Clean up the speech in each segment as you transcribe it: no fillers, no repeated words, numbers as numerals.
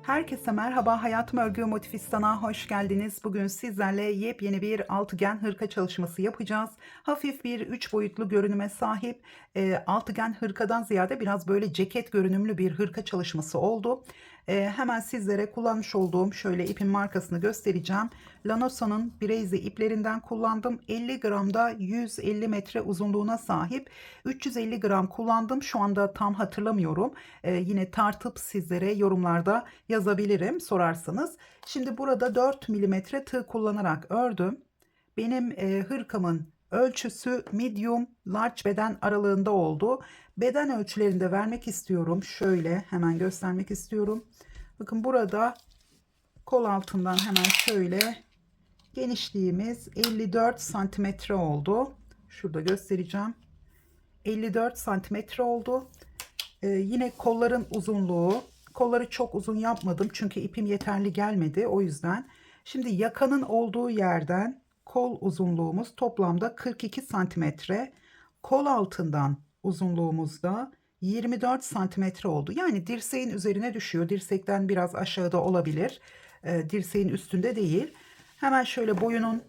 Herkese merhaba, Hayatım Örgü Motifistan'a hoş geldiniz. Bugün sizlerle yepyeni bir altıgen hırka çalışması yapacağız. Hafif bir 3 boyutlu görünüme sahip altıgen hırkadan ziyade biraz böyle ceket görünümlü bir hırka çalışması oldu. Hemen sizlere kullanmış olduğum şöyle ipin markasını göstereceğim. Lanosa'nın Breezy iplerinden kullandım. 50 gramda 150 metre uzunluğuna sahip. 350 gram kullandım. Şu anda tam hatırlamıyorum. Yine tartıp sizlere yorumlarda yazabilirim sorarsanız. Şimdi burada 4 milimetre tığ kullanarak ördüm. Benim hırkamın ölçüsü medium large beden aralığında oldu. Beden ölçülerini de vermek istiyorum. Şöyle hemen göstermek istiyorum. Bakın burada kol altından hemen şöyle genişliğimiz 54 santimetre oldu. Şurada göstereceğim. 54 santimetre oldu. Yine kolların uzunluğu. Kolları çok uzun yapmadım çünkü ipim yeterli gelmedi o yüzden. Şimdi yakanın olduğu yerden kol uzunluğumuz toplamda 42 santimetre. Kol altından uzunluğumuz da 24 santimetre oldu. Yani dirseğin üzerine düşüyor. Dirsekten biraz aşağıda olabilir. Dirseğin üstünde değil. Hemen şöyle boyunun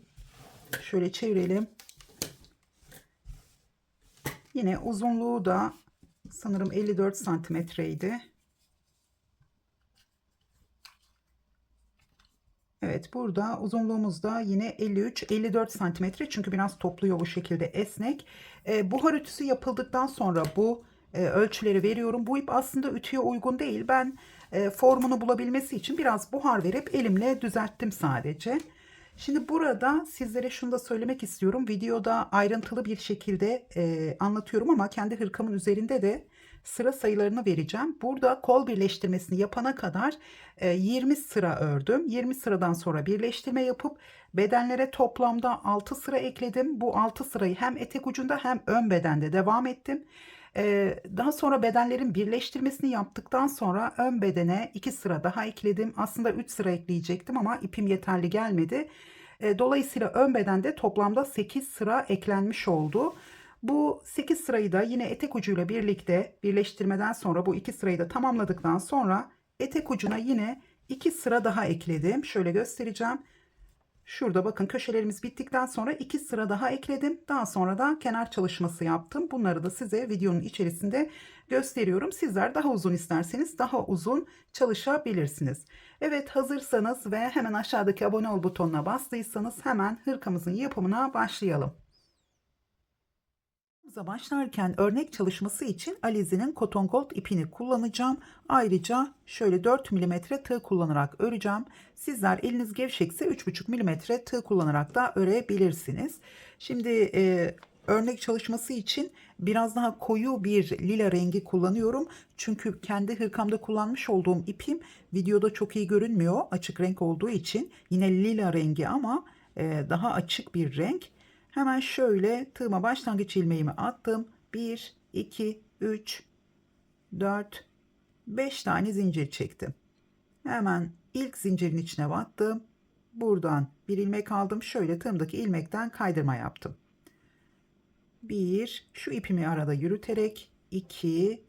şöyle çevirelim. Yine uzunluğu da sanırım 54 santimetreydi. Evet, burada uzunluğumuz da yine 53-54 santimetre çünkü biraz topluyor bu şekilde esnek. Buhar ütüsü yapıldıktan sonra bu ölçüleri veriyorum. Bu ip aslında ütüye uygun değil. Ben formunu bulabilmesi için biraz buhar verip elimle düzelttim sadece. Şimdi burada sizlere şunu da söylemek istiyorum. Videoda ayrıntılı bir şekilde anlatıyorum ama kendi hırkamın üzerinde de sıra sayılarını vereceğim. Burada kol birleştirmesini yapana kadar 20 sıra ördüm. 20 sıradan sonra birleştirme yapıp bedenlere toplamda 6 sıra ekledim. Bu 6 sırayı hem etek ucunda hem ön bedende devam ettim. Daha sonra bedenlerin birleştirmesini yaptıktan sonra ön bedene 2 sıra daha ekledim. Aslında 3 sıra ekleyecektim ama ipim yeterli gelmedi. Dolayısıyla ön bedende toplamda 8 sıra eklenmiş oldu. Bu 8 sırayı da yine etek ucuyla birlikte birleştirmeden sonra bu 2 sırayı da tamamladıktan sonra etek ucuna yine 2 sıra daha ekledim. Şöyle göstereceğim. Şurada bakın köşelerimiz bittikten sonra 2 sıra daha ekledim. Daha sonra da kenar çalışması yaptım. Bunları da size videonun içerisinde gösteriyorum. Sizler daha uzun isterseniz daha uzun çalışabilirsiniz. Evet, hazırsanız ve hemen aşağıdaki abone ol butonuna bastıysanız hemen hırkamızın yapımına başlayalım. Başlarken örnek çalışması için Alize'nin Cotton Gold ipini kullanacağım. Ayrıca şöyle 4 milimetre tığ kullanarak öreceğim. Sizler eliniz gevşekse 3,5 milimetre tığ kullanarak da örebilirsiniz. Şimdi örnek çalışması için biraz daha koyu bir lila rengi kullanıyorum. Çünkü kendi hırkamda kullanmış olduğum ipim videoda çok iyi görünmüyor. Açık renk olduğu için yine lila rengi ama daha açık bir renk. Hemen şöyle tığıma başlangıç ilmeğimi attım. 1, 2, 3, 4, 5 tane zincir çektim. Hemen ilk zincirin içine battım. Buradan bir ilmek aldım. Şöyle tığımdaki ilmekten kaydırma yaptım. 1, şu ipimi arada yürüterek 2,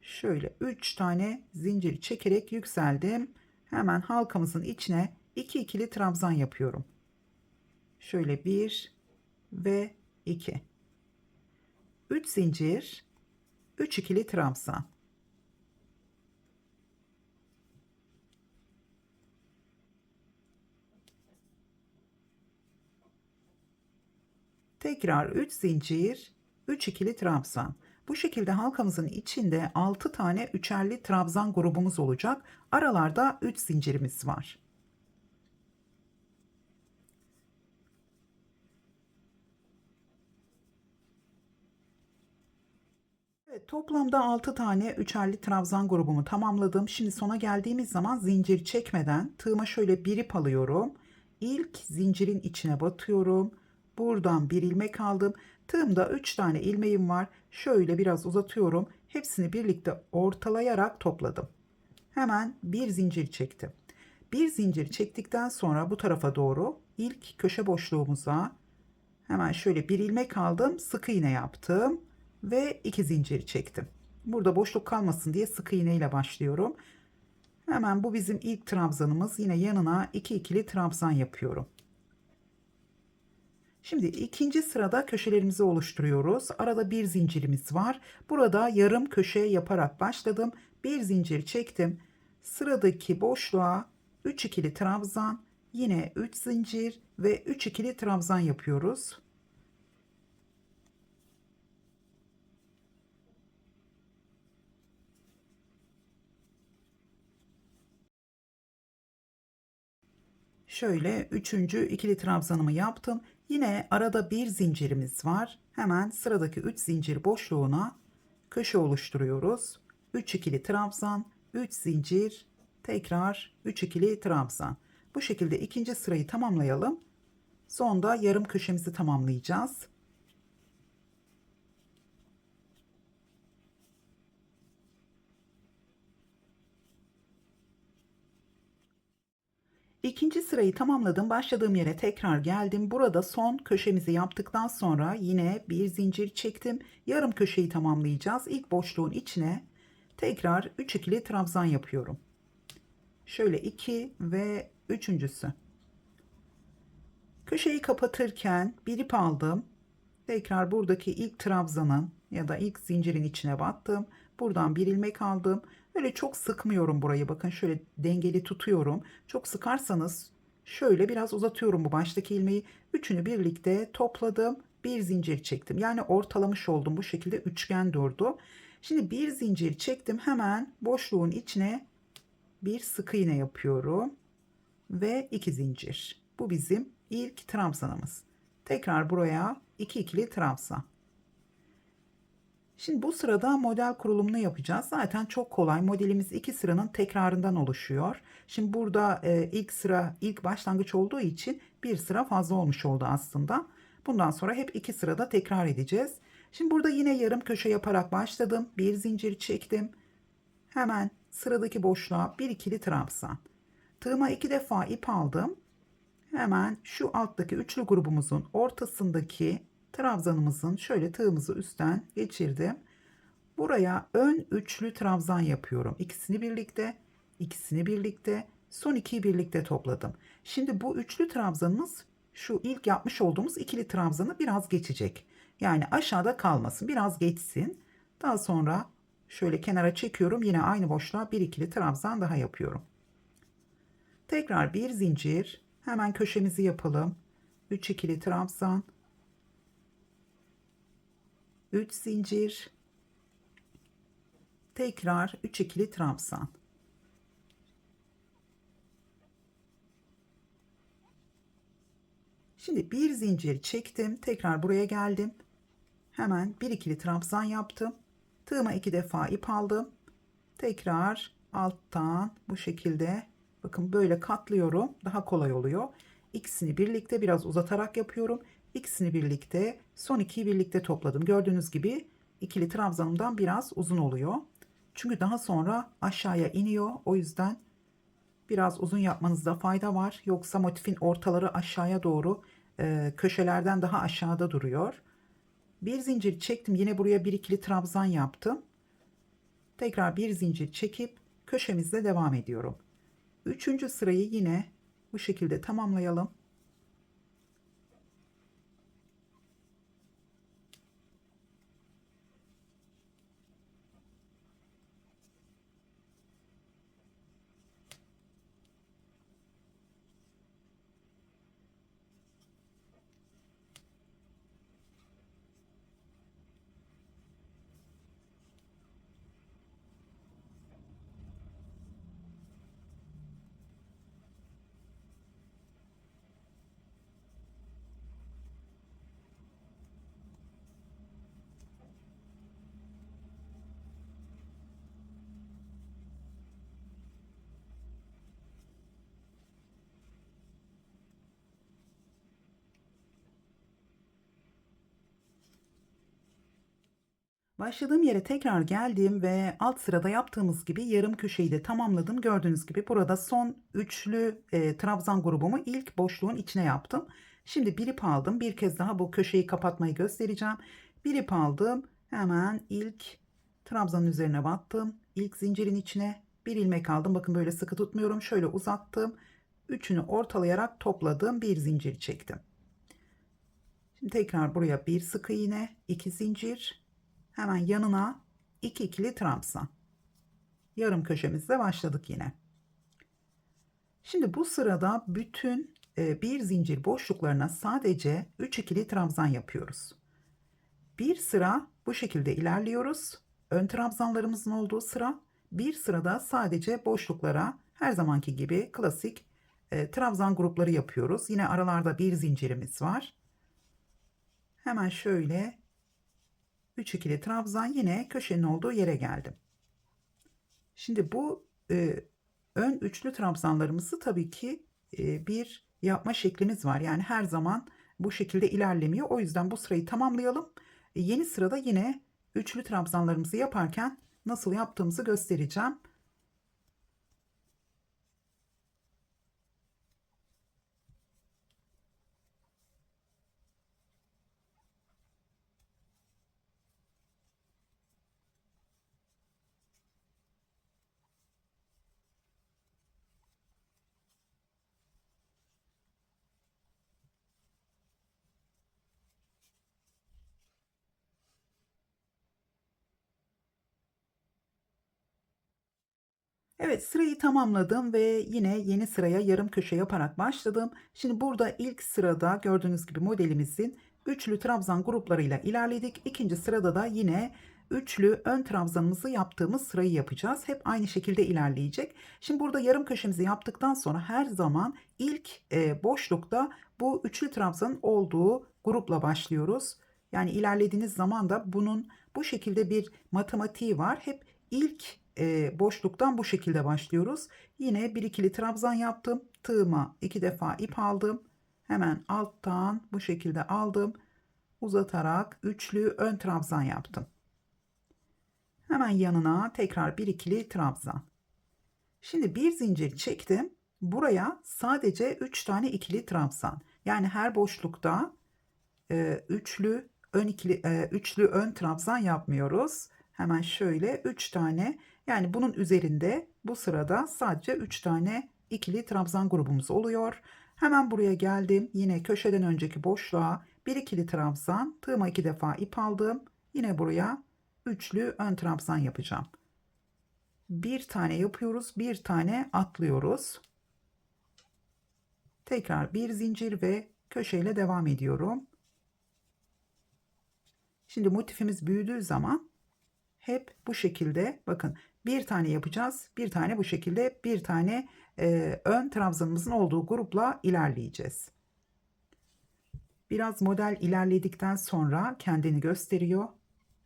şöyle 3 tane zincir çekerek yükseldim. Hemen halkamızın içine 2 ikili trabzan yapıyorum. Şöyle 1 ve 2. 3 zincir, 3 ikili trabzan. Tekrar 3 zincir, 3 ikili trabzan. Bu şekilde halkamızın içinde 6 tane üçerli trabzan grubumuz olacak. Aralarda 3 zincirimiz var. Evet, toplamda 6 tane üçerli trabzan grubumu tamamladım. Şimdi sona geldiğimiz zaman zincir çekmeden tığıma şöyle bir ip alıyorum. İlk zincirin içine batıyorum. Buradan bir ilmek aldım. Tığımda 3 tane ilmeğim var. Şöyle biraz uzatıyorum. Hepsini birlikte ortalayarak topladım. Hemen bir zincir çektim. Bir zincir çektikten sonra bu tarafa doğru ilk köşe boşluğumuza hemen şöyle bir ilmek aldım. Sık iğne yaptım ve 2 zincir çektim. Burada boşluk kalmasın diye sık iğne ile başlıyorum. Hemen bu bizim ilk trabzanımız. Yine yanına 2 ikili trabzan yapıyorum. Şimdi ikinci sırada köşelerimizi oluşturuyoruz. Arada bir zincirimiz var. Burada yarım köşe yaparak başladım. Bir zincir çektim. Sıradaki boşluğa 3 ikili trabzan, yine 3 zincir ve 3 ikili trabzan yapıyoruz. Şöyle üçüncü ikili trabzanımı yaptım. Yine arada bir zincirimiz var. Hemen sıradaki 3 zincir boşluğuna köşe oluşturuyoruz. 3 ikili trabzan, 3 zincir, tekrar 3 ikili trabzan. Bu şekilde ikinci sırayı tamamlayalım. Sonda yarım köşemizi tamamlayacağız. İkinci sırayı tamamladım. Başladığım yere tekrar geldim. Burada son köşemizi yaptıktan sonra yine bir zincir çektim. Yarım köşeyi tamamlayacağız. İlk boşluğun içine tekrar 3 ikili trabzan yapıyorum. Şöyle 2 ve üçüncüsü. Köşeyi kapatırken bir ip aldım. Tekrar buradaki ilk trabzanın ya da ilk zincirin içine battım. Buradan bir ilmek aldım. Böyle çok sıkmıyorum burayı. Bakın şöyle dengeli tutuyorum. Çok sıkarsanız şöyle biraz uzatıyorum bu baştaki ilmeği. Üçünü birlikte topladım. Bir zincir çektim. Yani ortalamış oldum. Bu şekilde üçgen durdu. Şimdi bir zincir çektim. Hemen boşluğun içine bir sık iğne yapıyorum. Ve 2 zincir. Bu bizim ilk trabzanımız. Tekrar buraya 2 ikili trabzan. Şimdi bu sırada model kurulumunu yapacağız. Zaten çok kolay. Modelimiz 2 sıranın tekrarından oluşuyor. Şimdi burada ilk sıra ilk başlangıç olduğu için bir sıra fazla olmuş oldu aslında. Bundan sonra hep 2 sırada tekrar edeceğiz. Şimdi burada yine yarım köşe yaparak başladım. Bir zincir çektim. Hemen sıradaki boşluğa bir ikili trabzan. Tığıma 2 defa ip aldım. Hemen şu alttaki üçlü grubumuzun ortasındaki trabzanımızın şöyle tığımızı üstten geçirdim. Buraya ön üçlü trabzan yapıyorum. İkisini birlikte, ikisini birlikte, son ikiyi birlikte topladım. Şimdi bu üçlü trabzanımız şu ilk yapmış olduğumuz ikili trabzanı biraz geçecek. Yani aşağıda kalmasın, biraz geçsin. Daha sonra şöyle kenara çekiyorum. Yine aynı boşluğa bir ikili trabzan daha yapıyorum. Tekrar bir zincir, hemen köşemizi yapalım. 3 ikili trabzan, 3 zincir, tekrar 3 ikili trabzan. Şimdi bir zincir çektim, tekrar buraya geldim. Hemen bir ikili trabzan yaptım. Tığıma 2 defa ip aldım. Tekrar alttan bu şekilde bakın böyle katlıyorum. Daha kolay oluyor. İkisini birlikte biraz uzatarak yapıyorum. İkisini birlikte son ikiyi birlikte topladım. Gördüğünüz gibi ikili trabzanımdan biraz uzun oluyor. Çünkü daha sonra aşağıya iniyor. O yüzden biraz uzun yapmanızda fayda var. Yoksa motifin ortaları aşağıya doğru köşelerden daha aşağıda duruyor. Bir zincir çektim. Yine buraya bir ikili trabzan yaptım. Tekrar bir zincir çekip köşemizde devam ediyorum. Üçüncü sırayı yine bu şekilde tamamlayalım. Başladığım yere tekrar geldim ve alt sırada yaptığımız gibi yarım köşeyi de tamamladım. Gördüğünüz gibi burada son üçlü trabzan grubumu ilk boşluğun içine yaptım. Şimdi bir ip aldım. Bir kez daha bu köşeyi kapatmayı göstereceğim. Bir ip aldım. Hemen ilk trabzanın üzerine battım. İlk zincirin içine Bir ilmek aldım. Bakın böyle sıkı tutmuyorum. Şöyle uzattım. Üçünü ortalayarak topladım. Bir zincir çektim. Şimdi tekrar buraya bir sık iğne, 2 zincir, hemen yanına 2 ikili trabzan. Yarım köşemizde başladık yine. Şimdi bu sırada bütün bir zincir boşluklarına sadece 3 ikili trabzan yapıyoruz. Bir sıra bu şekilde ilerliyoruz. Ön trabzanlarımızın olduğu sıra, bir sırada sadece boşluklara her zamanki gibi klasik trabzan grupları yapıyoruz. Yine aralarda bir zincirimiz var. Hemen şöyle 3 ikili trabzan, yine köşenin olduğu yere geldim. Şimdi bu ön üçlü trabzanlarımızı tabii ki bir yapma şeklimiz var. Yani her zaman bu şekilde ilerlemiyor. O yüzden bu sırayı tamamlayalım. Yeni sırada yine üçlü trabzanlarımızı yaparken nasıl yaptığımızı göstereceğim. Evet, sırayı tamamladım ve yine yeni sıraya yarım köşe yaparak başladım. Şimdi burada ilk sırada gördüğünüz gibi modelimizin üçlü trabzan gruplarıyla ilerledik. İkinci sırada da yine üçlü ön trabzanımızı yaptığımız sırayı yapacağız. Hep aynı şekilde ilerleyecek. Şimdi burada yarım köşemizi yaptıktan sonra her zaman ilk boşlukta bu üçlü trabzanın olduğu grupla başlıyoruz. Yani ilerlediğiniz zaman da bunun bu şekilde bir matematiği var. Hep ilk boşluktan bu şekilde başlıyoruz. Yine bir ikili trabzan yaptım. Tığıma 2 defa ip aldım. Hemen alttan bu şekilde aldım. Uzatarak üçlü ön trabzan yaptım. Hemen yanına tekrar bir ikili trabzan. Şimdi bir zincir çektim. Buraya sadece 3 tane ikili trabzan. Yani her boşlukta üçlü ön trabzan yapmıyoruz. Hemen şöyle 3 tane, yani bunun üzerinde bu sırada sadece 3 tane ikili trabzan grubumuz oluyor. Hemen buraya geldim. Yine köşeden önceki boşluğa bir ikili trabzan, tığıma 2 defa ip aldım. Yine buraya üçlü ön trabzan yapacağım. Bir tane yapıyoruz, bir tane atlıyoruz. Tekrar bir zincir ve köşeyle devam ediyorum. Şimdi motifimiz büyüdüğü zaman hep bu şekilde, bakın, bir tane yapacağız. Bir tane bu şekilde, bir tane ön trabzanımızın olduğu grupla ilerleyeceğiz. Biraz model ilerledikten sonra kendini gösteriyor.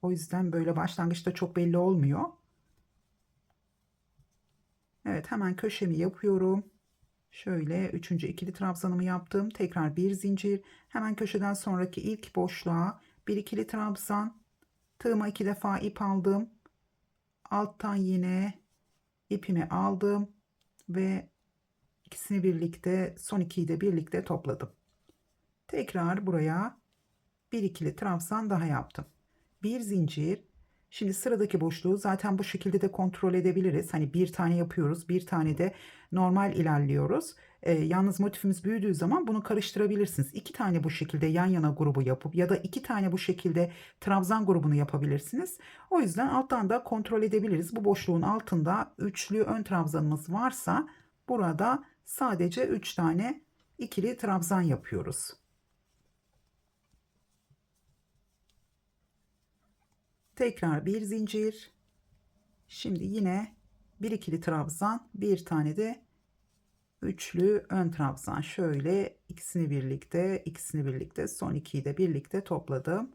O yüzden böyle başlangıçta çok belli olmuyor. Evet, hemen köşemi yapıyorum. Şöyle üçüncü ikili trabzanımı yaptım. Tekrar bir zincir. Hemen köşeden sonraki ilk boşluğa bir ikili trabzan. Tığıma 2 defa ip aldım. Alttan yine ipimi aldım ve ikisini birlikte, son ikiyi de birlikte topladım. Tekrar buraya bir ikili trabzan daha yaptım. Bir zincir. Şimdi sıradaki boşluğu zaten bu şekilde de kontrol edebiliriz. Hani bir tane yapıyoruz, bir tane de normal ilerliyoruz. Yalnız motifimiz büyüdüğü zaman bunu karıştırabilirsiniz. İki tane bu şekilde yan yana grubu yapıp ya da iki tane bu şekilde trabzan grubunu yapabilirsiniz. O yüzden alttan da kontrol edebiliriz. Bu boşluğun altında üçlü ön trabzanımız varsa burada sadece 3 tane ikili trabzan yapıyoruz. Tekrar bir zincir. Şimdi yine bir ikili trabzan, bir tane de üçlü ön trabzan. Şöyle ikisini birlikte, son ikiyi de birlikte topladım.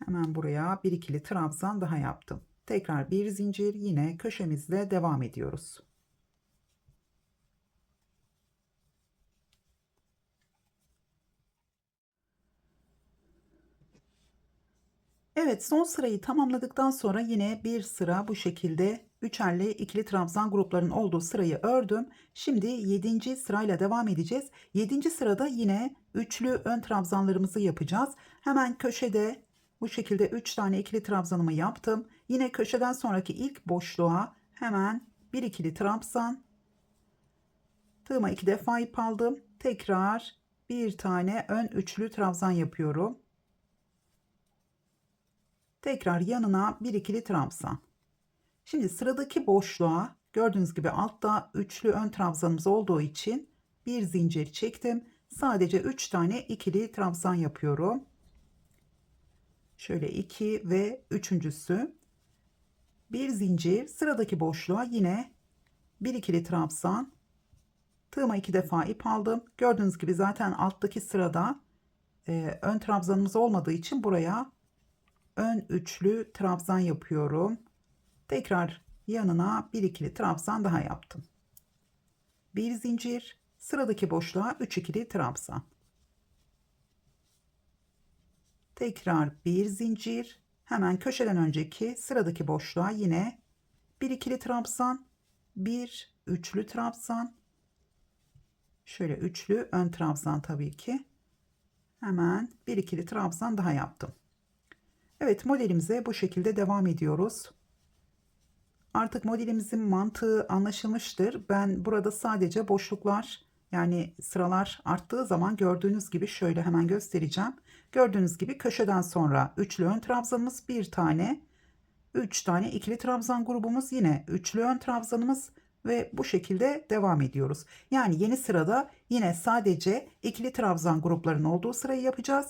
Hemen buraya bir ikili trabzan daha yaptım. Tekrar bir zincir, yine köşemizle devam ediyoruz. Evet, son sırayı tamamladıktan sonra yine bir sıra bu şekilde üçerli ikili trabzan gruplarının olduğu sırayı ördüm. Şimdi 7. sırayla devam edeceğiz. 7. sırada yine üçlü ön trabzanlarımızı yapacağız. Hemen köşede bu şekilde 3 tane ikili trabzanımı yaptım. Yine köşeden sonraki ilk boşluğa hemen bir ikili trabzan, tığıma 2 defa ip aldım. Tekrar bir tane ön üçlü trabzan yapıyorum. Tekrar yanına bir ikili trabzan. Şimdi sıradaki boşluğa gördüğünüz gibi altta üçlü ön trabzanımız olduğu için bir zincir çektim. Sadece 3 tane ikili trabzan yapıyorum. Şöyle 2 ve üçüncüsü. Bir zincir, sıradaki boşluğa yine bir ikili trabzan. Tığıma 2 defa ip aldım. Gördüğünüz gibi zaten alttaki sırada ön trabzanımız olmadığı için buraya ön üçlü trabzan yapıyorum. Tekrar yanına bir ikili trabzan daha yaptım. Bir zincir, sıradaki boşluğa 3 ikili trabzan. Tekrar bir zincir, hemen köşeden önceki sıradaki boşluğa yine bir ikili trabzan, bir üçlü trabzan. Şöyle üçlü ön trabzan tabii ki. Hemen bir ikili trabzan daha yaptım. Evet, modelimize bu şekilde devam ediyoruz. Artık modelimizin mantığı anlaşılmıştır. Ben burada sadece boşluklar, yani sıralar arttığı zaman gördüğünüz gibi şöyle hemen göstereceğim. Gördüğünüz gibi köşeden sonra üçlü ön trabzanımız, bir tane, 3 tane ikili trabzan grubumuz, yine üçlü ön trabzanımız ve bu şekilde devam ediyoruz. Yani yeni sırada yine sadece ikili trabzan gruplarının olduğu sırayı yapacağız.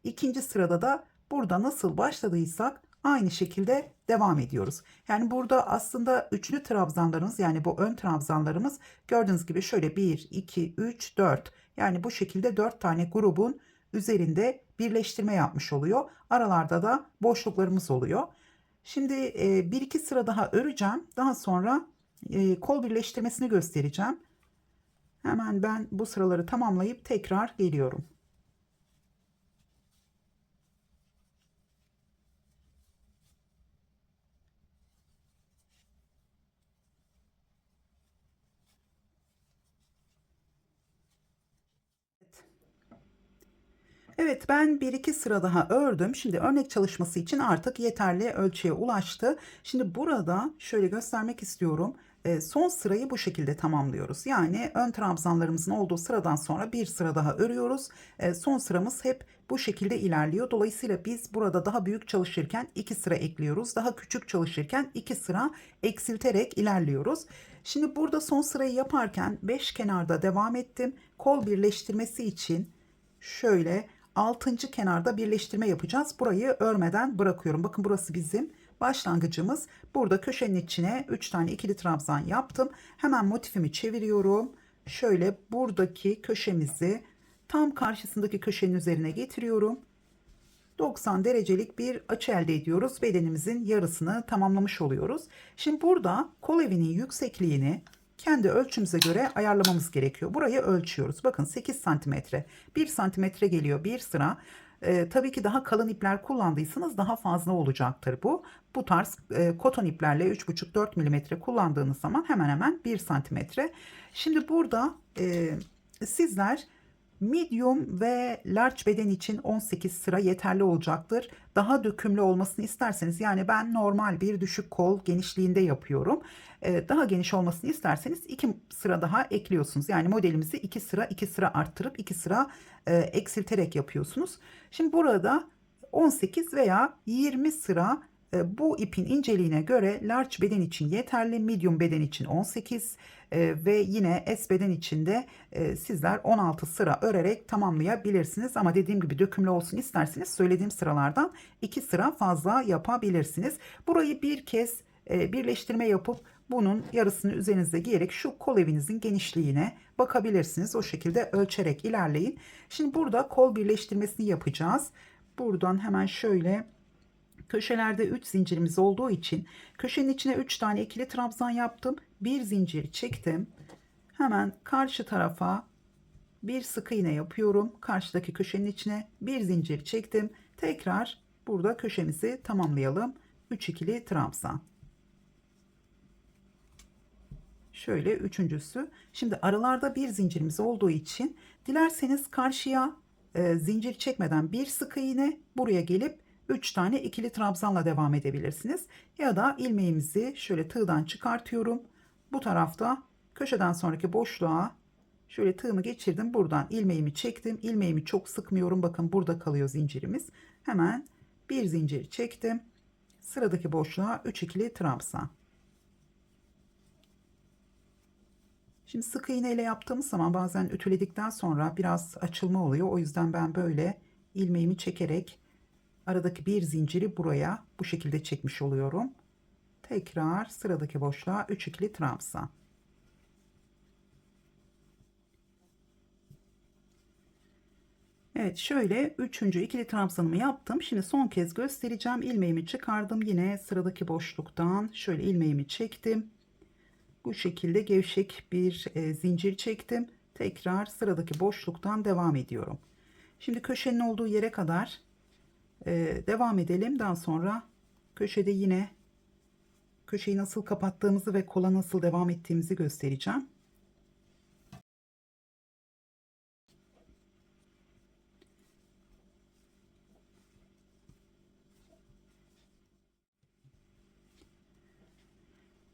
İkinci sırada da burada nasıl başladıysak aynı şekilde devam ediyoruz. Yani burada aslında üçlü trabzanlarımız, yani bu ön trabzanlarımız gördüğünüz gibi şöyle 1, 2, 3, 4. Yani bu şekilde 4 tane grubun üzerinde birleştirme yapmış oluyor. Aralarda da boşluklarımız oluyor. Şimdi bir iki sıra daha öreceğim. Daha sonra kol birleştirmesini göstereceğim. Hemen ben bu sıraları tamamlayıp tekrar geliyorum. Evet, ben bir iki sıra daha ördüm. Şimdi örnek çalışması için artık yeterli ölçüye ulaştı. Şimdi burada şöyle göstermek istiyorum. Son sırayı bu şekilde tamamlıyoruz. Yani ön trabzanlarımızın olduğu sıradan sonra bir sıra daha örüyoruz. Son sıramız hep bu şekilde ilerliyor. Dolayısıyla biz burada daha büyük çalışırken 2 sıra ekliyoruz. Daha küçük çalışırken 2 sıra eksilterek ilerliyoruz. Şimdi burada son sırayı yaparken 5 kenarda devam ettim. Kol birleştirmesi için şöyle 6. kenarda birleştirme yapacağız. Burayı örmeden bırakıyorum. Bakın burası bizim başlangıcımız. Burada köşenin içine 3 tane ikili trabzan yaptım. Hemen motifimi çeviriyorum. Şöyle buradaki köşemizi tam karşısındaki köşenin üzerine getiriyorum. 90 derecelik bir açı elde ediyoruz. Bedenimizin yarısını tamamlamış oluyoruz. Şimdi burada kol evinin yüksekliğini kendi ölçümüze göre ayarlamamız gerekiyor. Burayı ölçüyoruz. Bakın 8 santimetre. 1 santimetre geliyor bir sıra. Tabii ki daha kalın ipler kullandıysanız daha fazla olacaktır bu. Bu tarz koton iplerle 3,5-4 milimetre kullandığınız zaman hemen hemen 1 santimetre. Şimdi burada sizler medium ve large beden için 18 sıra yeterli olacaktır. Daha dökümlü olmasını isterseniz, yani ben normal bir düşük kol genişliğinde yapıyorum. Daha geniş olmasını isterseniz 2 sıra daha ekliyorsunuz. Yani modelimizi 2 sıra 2 sıra arttırıp 2 sıra eksilterek yapıyorsunuz. Şimdi burada 18 veya 20 sıra bu ipin inceliğine göre large beden için yeterli, medium beden için 18 ve yine S beden için de sizler 16 sıra örerek tamamlayabilirsiniz. Ama dediğim gibi dökümlü olsun isterseniz söylediğim sıralardan 2 sıra fazla yapabilirsiniz. Burayı bir kez birleştirme yapıp bunun yarısını üzerinize giyerek şu kol evinizin genişliğine bakabilirsiniz. O şekilde ölçerek ilerleyin. Şimdi burada kol birleştirmesini yapacağız. Buradan hemen şöyle köşelerde 3 zincirimiz olduğu için köşenin içine 3 tane ikili trabzan yaptım. Bir zincir çektim. Hemen karşı tarafa bir sık iğne yapıyorum. Karşıdaki köşenin içine bir zincir çektim. Tekrar burada köşemizi tamamlayalım. 3 ikili trabzan. Şöyle üçüncüsü. Şimdi aralarda bir zincirimiz olduğu için dilerseniz karşıya zincir çekmeden bir sık iğne, buraya gelip 3 tane ikili trabzanla devam edebilirsiniz. Ya da ilmeğimizi şöyle tığdan çıkartıyorum. Bu tarafta köşeden sonraki boşluğa şöyle tığımı geçirdim. Buradan ilmeğimi çektim. İlmeğimi çok sıkmıyorum. Bakın burada kalıyor zincirimiz. Hemen bir zincir çektim. Sıradaki boşluğa 3 ikili trabzan. Şimdi sık iğne ile yaptığımız zaman bazen ütüledikten sonra biraz açılma oluyor. O yüzden ben böyle ilmeğimi çekerek aradaki bir zinciri buraya bu şekilde çekmiş oluyorum. Tekrar sıradaki boşluğa 3 ikili trabzan. Evet, şöyle üçüncü ikili trabzanımı yaptım. Şimdi son kez göstereceğim. İlmeğimi çıkardım. Yine sıradaki boşluktan şöyle ilmeğimi çektim. Bu şekilde gevşek bir zincir çektim. Tekrar sıradaki boşluktan devam ediyorum. Şimdi köşenin olduğu yere kadar devam edelim. Daha sonra köşede yine köşeyi nasıl kapattığımızı ve kola nasıl devam ettiğimizi göstereceğim.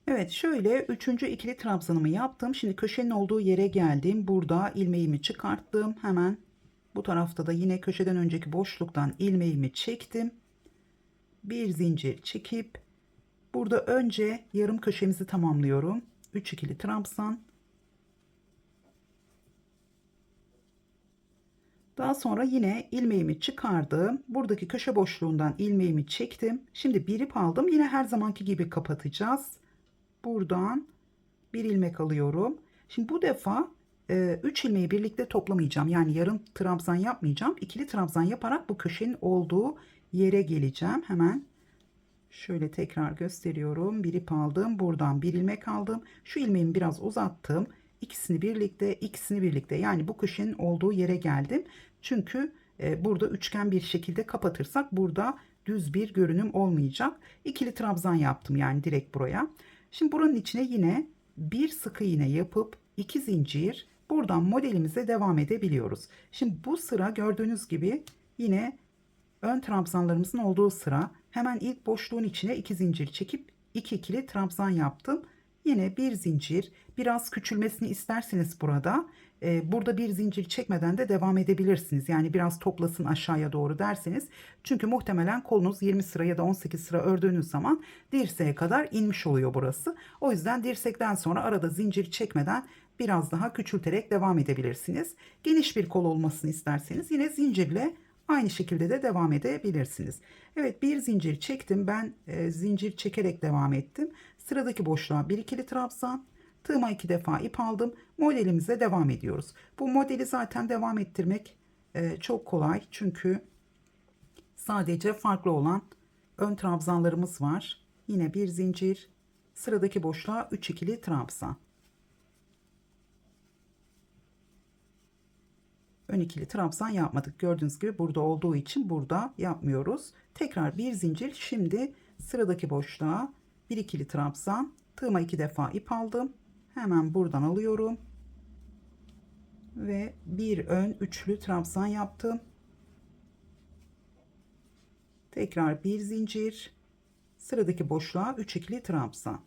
Evet, şöyle üçüncü ikili trabzanımı yaptım. Şimdi köşenin olduğu yere geldim. Burada ilmeğimi çıkarttım. Hemen bu tarafta da yine köşeden önceki boşluktan ilmeğimi çektim. Bir zincir çekip burada önce yarım köşemizi tamamlıyorum. 3 ikili trabzan. Daha sonra yine ilmeğimi çıkardım. Buradaki köşe boşluğundan ilmeğimi çektim. Şimdi bir ip aldım. Yine her zamanki gibi kapatacağız. Buradan bir ilmek alıyorum. Şimdi bu defa 3 ilmeği birlikte toplamayacağım. Yani yarım trabzan yapmayacağım. İkili trabzan yaparak bu köşenin olduğu yere geleceğim. Hemen şöyle tekrar gösteriyorum. Bir ip aldım. Buradan bir ilmek aldım. Şu ilmeğimi biraz uzattım. İkisini birlikte yani bu köşenin olduğu yere geldim. Çünkü burada üçgen bir şekilde kapatırsak burada düz bir görünüm olmayacak. İkili trabzan yaptım yani direkt buraya. Şimdi buranın içine yine bir sık iğne yapıp 2 zincir buradan modelimize devam edebiliyoruz. Şimdi bu sıra gördüğünüz gibi yine ön trabzanlarımızın olduğu sıra. Hemen ilk boşluğun içine 2 zincir çekip 2 ikili trabzan yaptım. Yine bir zincir, biraz küçülmesini isterseniz burada bir zincir çekmeden de devam edebilirsiniz. Yani biraz toplasın aşağıya doğru derseniz. Çünkü muhtemelen kolunuz 20 sıra ya da 18 sıra ördüğünüz zaman dirseğe kadar inmiş oluyor burası. O yüzden dirsekten sonra arada zincir çekmeden biraz daha küçülterek devam edebilirsiniz. Geniş bir kol olmasını isterseniz yine zincirle aynı şekilde de devam edebilirsiniz. Evet, bir zincir çektim. Ben zincir çekerek devam ettim. Sıradaki boşluğa bir ikili trabzan. Tığıma 2 defa ip aldım. Modelimize devam ediyoruz. Bu modeli zaten devam ettirmek çok kolay. Çünkü sadece farklı olan ön trabzanlarımız var. Yine bir zincir. Sıradaki boşluğa 3 ikili trabzan. Ön ikili trabzan yapmadık. Gördüğünüz gibi burada olduğu için burada yapmıyoruz. Tekrar bir zincir. Şimdi sıradaki boşluğa bir ikili trabzan. Tığıma 2 defa ip aldım. Hemen buradan alıyorum. Ve bir ön üçlü trabzan yaptım. Tekrar bir zincir. Sıradaki boşluğa 3 ikili trabzan.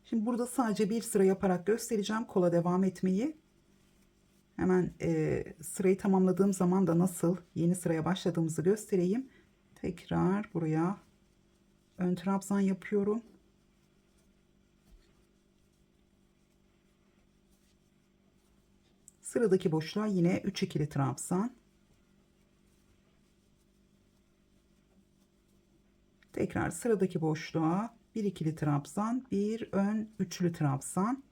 Şimdi burada sadece bir sıra yaparak göstereceğim kola devam etmeyi. Hemen sırayı tamamladığım zaman da nasıl yeni sıraya başladığımızı göstereyim. Tekrar buraya ön trabzan yapıyorum. Sıradaki boşluğa yine 3 ikili trabzan. Tekrar sıradaki boşluğa bir ikili trabzan, bir ön üçlü trabzan.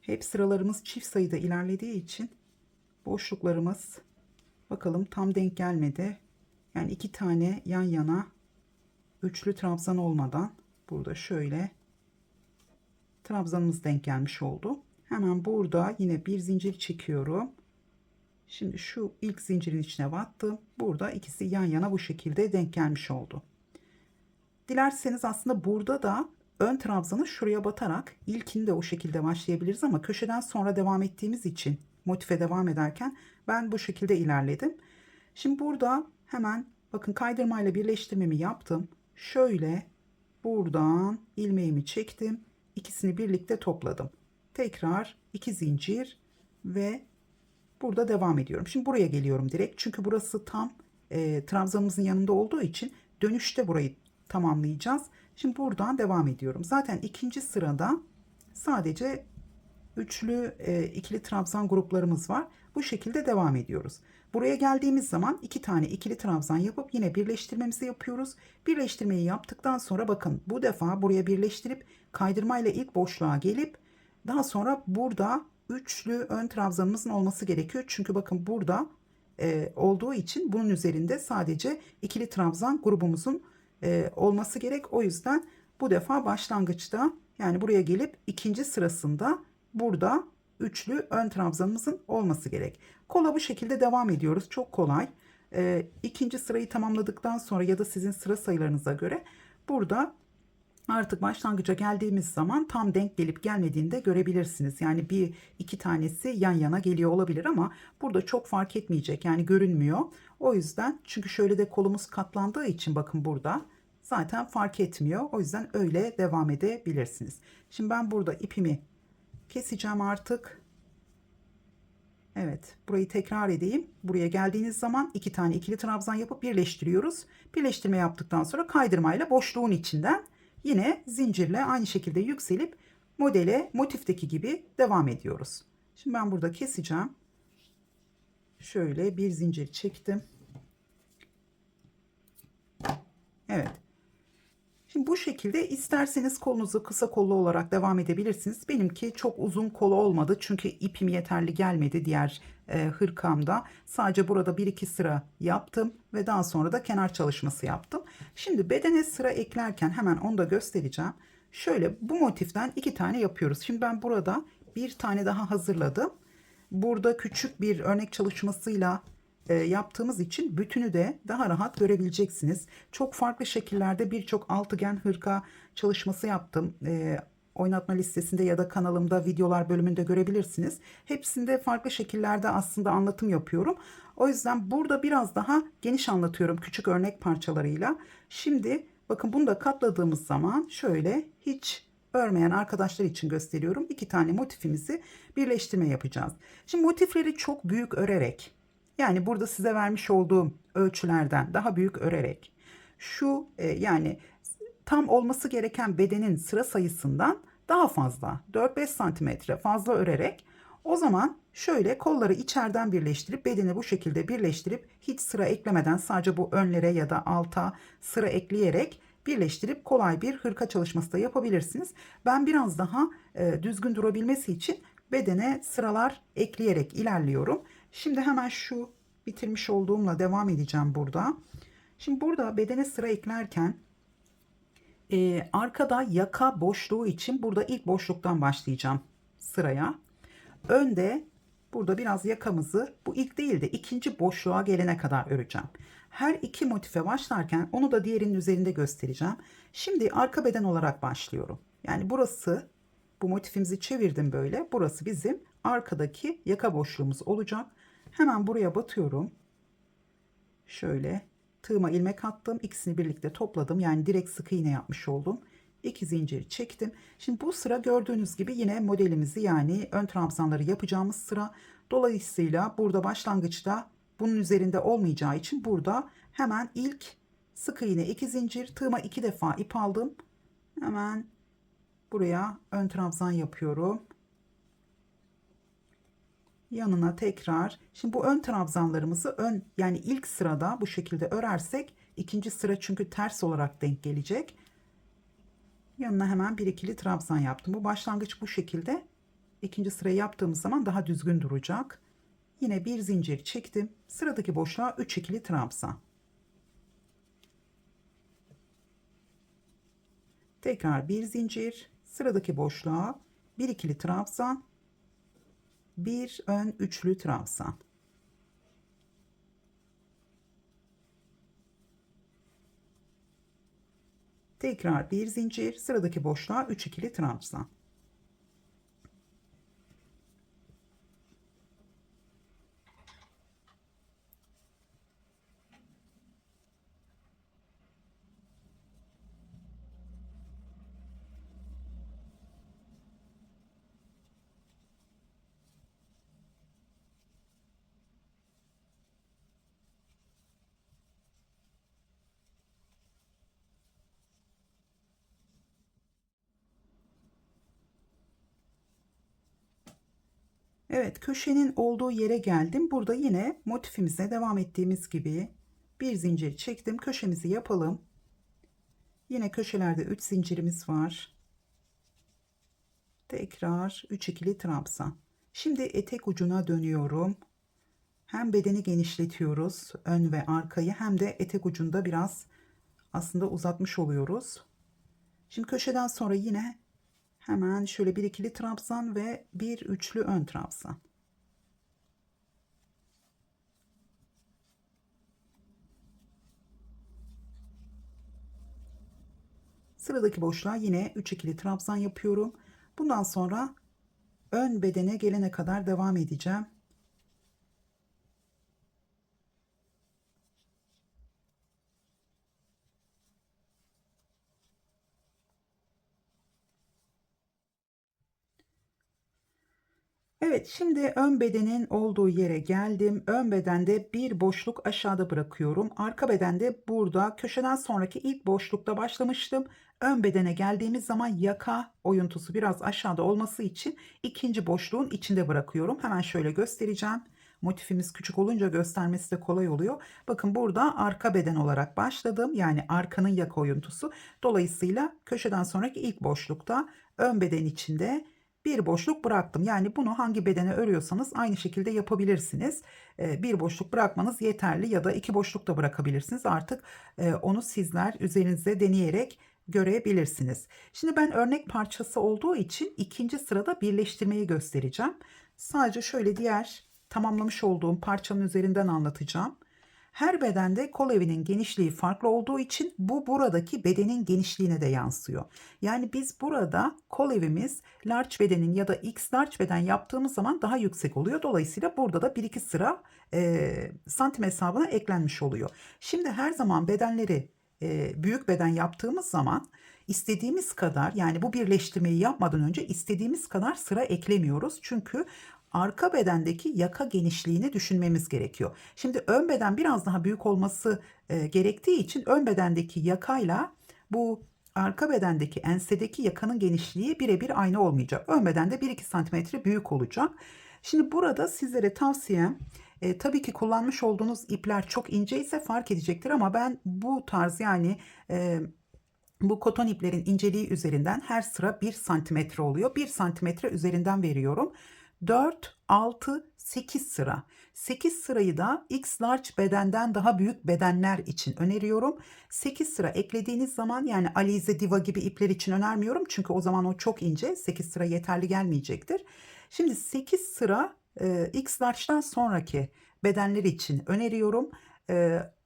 Hep sıralarımız çift sayıda ilerlediği için boşluklarımız bakalım tam denk gelmedi. Yani 2 tane yan yana üçlü trabzan olmadan burada şöyle trabzanımız denk gelmiş oldu. Hemen burada yine bir zincir çekiyorum. Şimdi şu ilk zincirin içine battım. Burada ikisi yan yana bu şekilde denk gelmiş oldu. Dilerseniz aslında burada da ön trabzanı şuraya batarak ilkini de o şekilde başlayabiliriz ama köşeden sonra devam ettiğimiz için motife devam ederken ben bu şekilde ilerledim. Şimdi burada hemen bakın kaydırmayla birleştirmemi yaptım. şöyle buradan ilmeğimi çektim. İkisini birlikte topladım. Tekrar 2 zincir ve burada devam ediyorum. Şimdi buraya geliyorum direkt. Çünkü burası tam trabzanımızın yanında olduğu için dönüşte burayı tamamlayacağız. Şimdi buradan devam ediyorum. Zaten ikinci sırada sadece üçlü ikili trabzan gruplarımız var. Bu şekilde devam ediyoruz. Buraya geldiğimiz zaman iki tane ikili trabzan yapıp yine birleştirmemizi yapıyoruz. Birleştirmeyi yaptıktan sonra bakın bu defa buraya birleştirip kaydırmayla ilk boşluğa gelip daha sonra burada üçlü ön trabzanımızın olması gerekiyor. Çünkü bakın burada olduğu için bunun üzerinde sadece ikili trabzan grubumuzun olması gerek. O yüzden bu defa başlangıçta yani buraya gelip ikinci sırasında burada üçlü ön trabzanımızın olması gerek. Kola bu şekilde devam ediyoruz. Çok kolay. İkinci sırayı tamamladıktan sonra ya da sizin sıra sayılarınıza göre burada artık başlangıca geldiğimiz zaman tam denk gelip gelmediğini de görebilirsiniz. Yani bir iki tanesi yan yana geliyor olabilir ama burada çok fark etmeyecek. Yani görünmüyor. O yüzden çünkü şöyle de kolumuz katlandığı için bakın burada zaten fark etmiyor. O yüzden öyle devam edebilirsiniz. Şimdi ben burada ipimi keseceğim artık. Evet, burayı tekrar edeyim. Buraya geldiğiniz zaman iki tane ikili trabzan yapıp birleştiriyoruz. Birleştirme yaptıktan sonra kaydırmayla boşluğun içinden yine zincirle aynı şekilde yükselip modele motifteki gibi devam ediyoruz. Şimdi ben burada keseceğim. Şöyle bir zincir çektim. Evet. Şimdi bu şekilde isterseniz kolunuzu kısa kollu olarak devam edebilirsiniz. Benimki çok uzun kolu olmadı çünkü ipim yeterli gelmedi diğer hırkamda. Sadece burada bir iki sıra yaptım ve daha sonra da kenar çalışması yaptım. Şimdi bedene sıra eklerken hemen onu da göstereceğim. Şöyle bu motiften iki tane yapıyoruz. Şimdi ben burada bir tane daha hazırladım. Burada küçük bir örnek çalışmasıyla yaptığımız için bütünü de daha rahat görebileceksiniz. Çok farklı şekillerde birçok altıgen hırka çalışması yaptım. Oynatma listesinde ya da kanalımda videolar bölümünde görebilirsiniz. Hepsinde farklı şekillerde aslında anlatım yapıyorum. O yüzden burada biraz daha geniş anlatıyorum küçük örnek parçalarıyla. Şimdi bakın bunu da katladığımız zaman şöyle hiç örmeyen arkadaşlar için gösteriyorum. İki tane motifimizi birleştirme yapacağız. Şimdi motifleri çok büyük örerek yani burada size vermiş olduğum ölçülerden daha büyük örerek şu yani tam olması gereken bedenin sıra sayısından daha fazla 4-5 santimetre fazla örerek o zaman şöyle kolları içeriden birleştirip bedeni bu şekilde birleştirip hiç sıra eklemeden sadece bu önlere ya da alta sıra ekleyerek birleştirip kolay bir hırka çalışması da yapabilirsiniz. Ben biraz daha düzgün durabilmesi için bedene sıralar ekleyerek ilerliyorum. Şimdi hemen şu bitirmiş olduğumla devam edeceğim burada. Şimdi burada bedene sıra eklerken arkada yaka boşluğu için burada ilk boşluktan başlayacağım sıraya. Önde burada biraz yakamızı bu ilk değil de ikinci boşluğa gelene kadar öreceğim. Her iki motife başlarken onu da diğerinin üzerinde göstereceğim. Şimdi arka beden olarak başlıyorum. Yani burası bu motifimizi çevirdim böyle. Burası bizim arkadaki yaka boşluğumuz olacak. Hemen buraya batıyorum. Şöyle tığıma ilmek attım. İkisini birlikte topladım. Yani direkt sık iğne yapmış oldum. 2 zincir çektim. Şimdi bu sıra gördüğünüz gibi yine modelimizi yani ön trabzanları yapacağımız sıra. Dolayısıyla burada başlangıçta bunun üzerinde olmayacağı için burada hemen ilk sık iğne 2 zincir tığıma 2 defa ip aldım. Hemen buraya ön trabzan yapıyorum. Yanına tekrar şimdi bu ön trabzanlarımızı ön yani ilk sırada bu şekilde örersek ikinci sıra çünkü ters olarak denk gelecek. Yanına hemen bir ikili trabzan yaptım. Bu başlangıç bu şekilde. İkinci sırayı yaptığımız zaman daha düzgün duracak. Yine bir zincir çektim. Sıradaki boşluğa 3 ikili trabzan. Tekrar bir zincir. Sıradaki boşluğa bir ikili trabzan. Bir ön üçlü trabzan. Tekrar bir zincir. Sıradaki boşluğa 3 ikili trabzan. Evet, köşenin olduğu yere geldim. Burada yine motifimize devam ettiğimiz gibi bir zincir çektim. Köşemizi yapalım. Yine köşelerde 3 zincirimiz var. Tekrar 3 ikili trabzan. Şimdi etek ucuna dönüyorum. Hem bedeni genişletiyoruz, ön ve arkayı, hem de etek ucunda biraz aslında uzatmış oluyoruz. Şimdi köşeden sonra yine hemen şöyle bir ikili trabzan ve bir üçlü ön trabzan. Sıradaki boşluğa yine 3 ikili trabzan yapıyorum. Bundan sonra ön bedene gelene kadar devam edeceğim. Evet, şimdi ön bedenin olduğu yere geldim. Ön bedende bir boşluk aşağıda bırakıyorum. Arka bedende burada köşeden sonraki ilk boşlukta başlamıştım. Ön bedene geldiğimiz zaman yaka oyuntusu biraz aşağıda olması için ikinci boşluğun içinde bırakıyorum. Hemen şöyle göstereceğim. Motifimiz küçük olunca göstermesi de kolay oluyor. Bakın burada arka beden olarak başladım. Yani arkanın yaka oyuntusu. Dolayısıyla köşeden sonraki ilk boşlukta ön beden içinde bir boşluk bıraktım. Yani bunu hangi bedene örüyorsanız aynı şekilde yapabilirsiniz. Bir boşluk bırakmanız yeterli, ya da iki boşluk da bırakabilirsiniz. Artık onu sizler üzerinizde deneyerek görebilirsiniz. Şimdi ben örnek parçası olduğu için ikinci sırada birleştirmeyi göstereceğim. Sadece şöyle diğer tamamlamış olduğum parçanın üzerinden anlatacağım. Her bedende kol evinin genişliği farklı olduğu için bu buradaki bedenin genişliğine de yansıyor. Yani biz burada kol evimiz large bedenin ya da x large beden yaptığımız zaman daha yüksek oluyor. Dolayısıyla burada da bir iki sıra santim hesabına eklenmiş oluyor. Şimdi her zaman bedenleri büyük beden yaptığımız zaman istediğimiz kadar, yani bu birleştirmeyi yapmadan önce istediğimiz kadar sıra eklemiyoruz. Çünkü arka bedendeki yaka genişliğini düşünmemiz gerekiyor. Şimdi ön beden biraz daha büyük olması gerektiği için ön bedendeki yakayla bu arka bedendeki ensedeki yakanın genişliği birebir aynı olmayacak. Ön bedende 1-2 santimetre büyük olacak. Şimdi burada sizlere tavsiyem, tabii ki kullanmış olduğunuz ipler çok ince ise fark edecektir, ama ben bu tarz, yani bu koton iplerin inceliği üzerinden her sıra 1 santimetre oluyor. 1 santimetre üzerinden veriyorum. 4, 6, 8 sıra. 8 sırayı da X large bedenden daha büyük bedenler için öneriyorum. 8 sıra eklediğiniz zaman, yani Alize Diva gibi ipler için önermiyorum. Çünkü o zaman o çok ince. 8 sıra yeterli gelmeyecektir. Şimdi 8 sıra X large'dan sonraki bedenler için öneriyorum.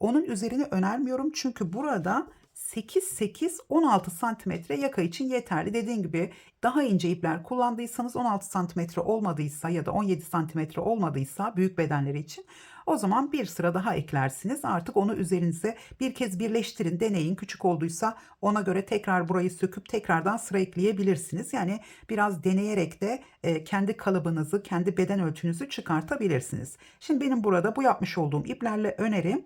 Onun üzerine önermiyorum. Çünkü burada 8-8-16 santimetre yaka için yeterli. Dediğim gibi daha ince ipler kullandıysanız, 16 santimetre olmadıysa ya da 17 santimetre olmadıysa büyük bedenleri için, o zaman bir sıra daha eklersiniz. Artık onu üzerinize bir kez birleştirin, deneyin. Küçük olduysa ona göre tekrar burayı söküp tekrardan sıra ekleyebilirsiniz. Yani biraz deneyerek de kendi kalıbınızı, kendi beden ölçünüzü çıkartabilirsiniz. Şimdi benim burada bu yapmış olduğum iplerle önerim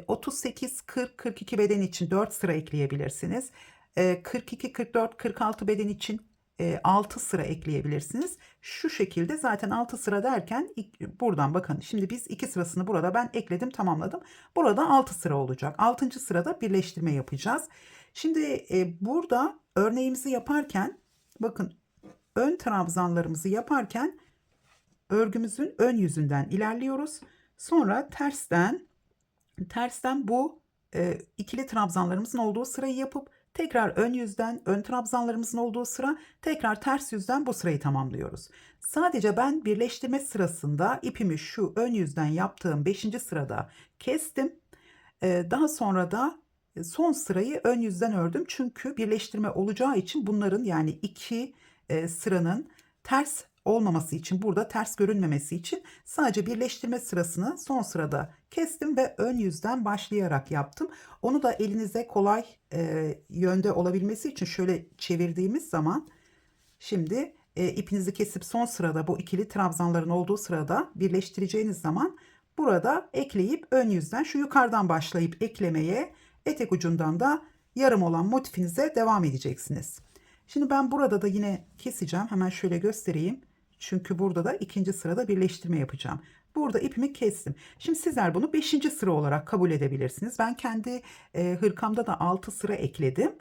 38, 40, 42 beden için 4 sıra ekleyebilirsiniz. 42, 44, 46 beden için 6 sıra ekleyebilirsiniz. Şu şekilde zaten 6 sıra derken buradan bakın, şimdi biz 2 sırasını burada ben ekledim, tamamladım. Burada 6 sıra olacak. 6. sırada birleştirme yapacağız. Şimdi burada örneğimizi yaparken bakın, ön trabzanlarımızı yaparken örgümüzün ön yüzünden ilerliyoruz. Sonra tersten bu ikili trabzanlarımızın olduğu sırayı yapıp tekrar ön yüzden ön trabzanlarımızın olduğu sıra, tekrar ters yüzden bu sırayı tamamlıyoruz. Sadece ben birleştirme sırasında ipimi şu ön yüzden yaptığım 5. sırada kestim. Daha sonra da son sırayı ön yüzden ördüm. Çünkü birleştirme olacağı için bunların, yani iki sıranın ters olmaması için, burada ters görünmemesi için sadece birleştirme sırasını son sırada kestim ve ön yüzden başlayarak yaptım. Onu da elinize kolay yönde olabilmesi için şöyle çevirdiğimiz zaman, şimdi ipinizi kesip son sırada bu ikili trabzanların olduğu sırada birleştireceğiniz zaman burada ekleyip ön yüzden şu yukarıdan başlayıp eklemeye, etek ucundan da yarım olan motifinize devam edeceksiniz. Şimdi ben burada da yine keseceğim. Hemen şöyle göstereyim. Çünkü burada da ikinci sırada birleştirme yapacağım. Burada ipimi kestim. Şimdi sizler bunu 5. sıra olarak kabul edebilirsiniz. Ben kendi hırkamda da 6 sıra ekledim.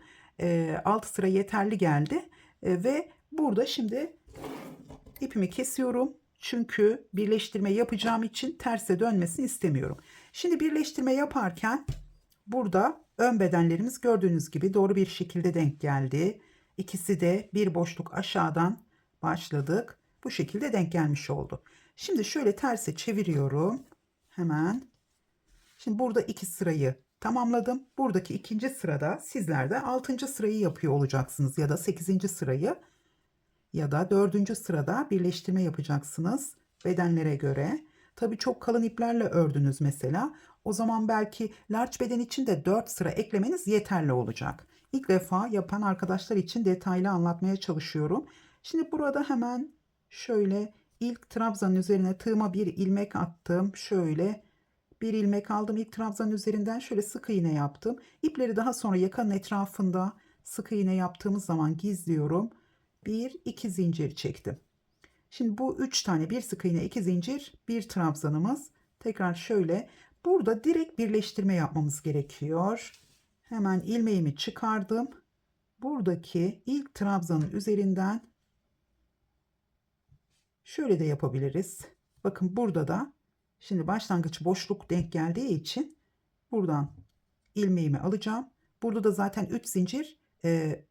6 sıra yeterli geldi. Ve burada şimdi ipimi kesiyorum. Çünkü birleştirme yapacağım için terse dönmesini istemiyorum. Şimdi birleştirme yaparken burada ön bedenlerimiz gördüğünüz gibi doğru bir şekilde denk geldi. İkisi de bir boşluk aşağıdan başladık. Bu şekilde denk gelmiş oldu. Şimdi şöyle terse çeviriyorum. Hemen. Şimdi burada 2 sırayı tamamladım. Buradaki ikinci sırada sizler de 6. sırayı yapıyor olacaksınız ya da 8. sırayı ya da 4. sırada birleştirme yapacaksınız bedenlere göre. Tabii çok kalın iplerle ördünüz mesela. O zaman belki large beden için de 4 sıra eklemeniz yeterli olacak. İlk defa yapan arkadaşlar için detaylı anlatmaya çalışıyorum. Şimdi burada hemen şöyle ilk trabzanın üzerine tığıma bir ilmek attım. Şöyle bir ilmek aldım ilk trabzanın üzerinden, şöyle sık iğne yaptım. İpleri daha sonra yakanın etrafında sık iğne yaptığımız zaman gizliyorum. Bir iki zincir çektim. Şimdi bu 3 tane, bir sık iğne, 2 zincir, bir trabzanımız. Tekrar şöyle burada direkt birleştirme yapmamız gerekiyor. Hemen ilmeğimi çıkardım. Buradaki ilk trabzanın üzerinden şöyle de yapabiliriz. Bakın burada da şimdi başlangıç boşluk denk geldiği için buradan ilmeğimi alacağım. Burada da zaten 3 zincir,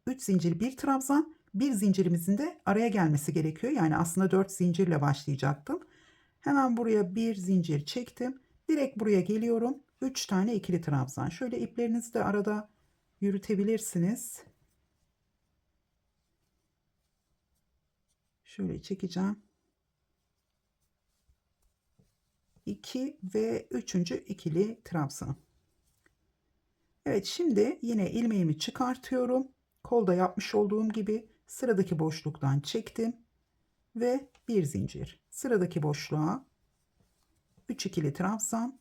3 zincir bir trabzan, bir zincirimizin de araya gelmesi gerekiyor. Yani aslında 4 zincirle başlayacaktım. Hemen buraya bir zincir çektim. Direkt buraya geliyorum. 3 tane ikili trabzan. Şöyle iplerinizi de arada yürütebilirsiniz. Şöyle çekeceğim. 2 ve 3. ikili trabzan. Evet, şimdi yine ilmeğimi çıkartıyorum. Kolda yapmış olduğum gibi sıradaki boşluktan çektim ve bir zincir. Sıradaki boşluğa 3 ikili trabzan.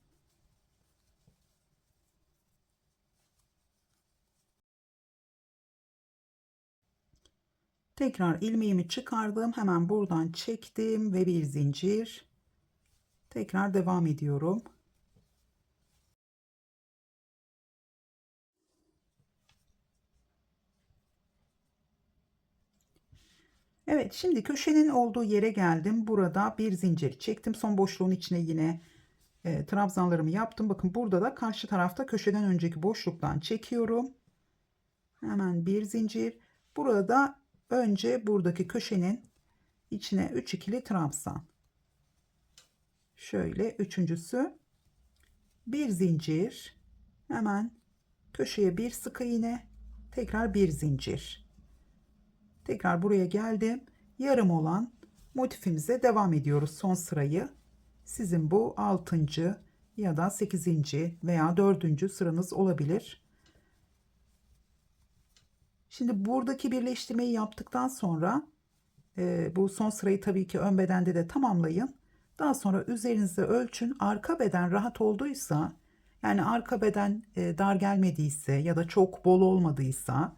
Tekrar ilmeğimi çıkardım. Hemen buradan çektim ve bir zincir. Tekrar devam ediyorum. Evet, şimdi köşenin olduğu yere geldim. Burada bir zincir çektim. Son boşluğun içine yine trabzanlarımı yaptım. Bakın burada da karşı tarafta köşeden önceki boşluktan çekiyorum. Hemen bir zincir. Burada önce buradaki köşenin içine 3 ikili trabzan. Şöyle üçüncüsü bir zincir. Hemen köşeye bir sık iğne. Tekrar bir zincir. Tekrar buraya geldim. Yarım olan motifimize devam ediyoruz son sırayı. Sizin bu 6. ya da 8. veya 4. sıranız olabilir. Şimdi buradaki birleştirmeyi yaptıktan sonra bu son sırayı tabii ki ön bedende de tamamlayın. Daha sonra üzerinizde ölçün. Arka beden rahat olduysa, yani arka beden dar gelmediyse ya da çok bol olmadıysa,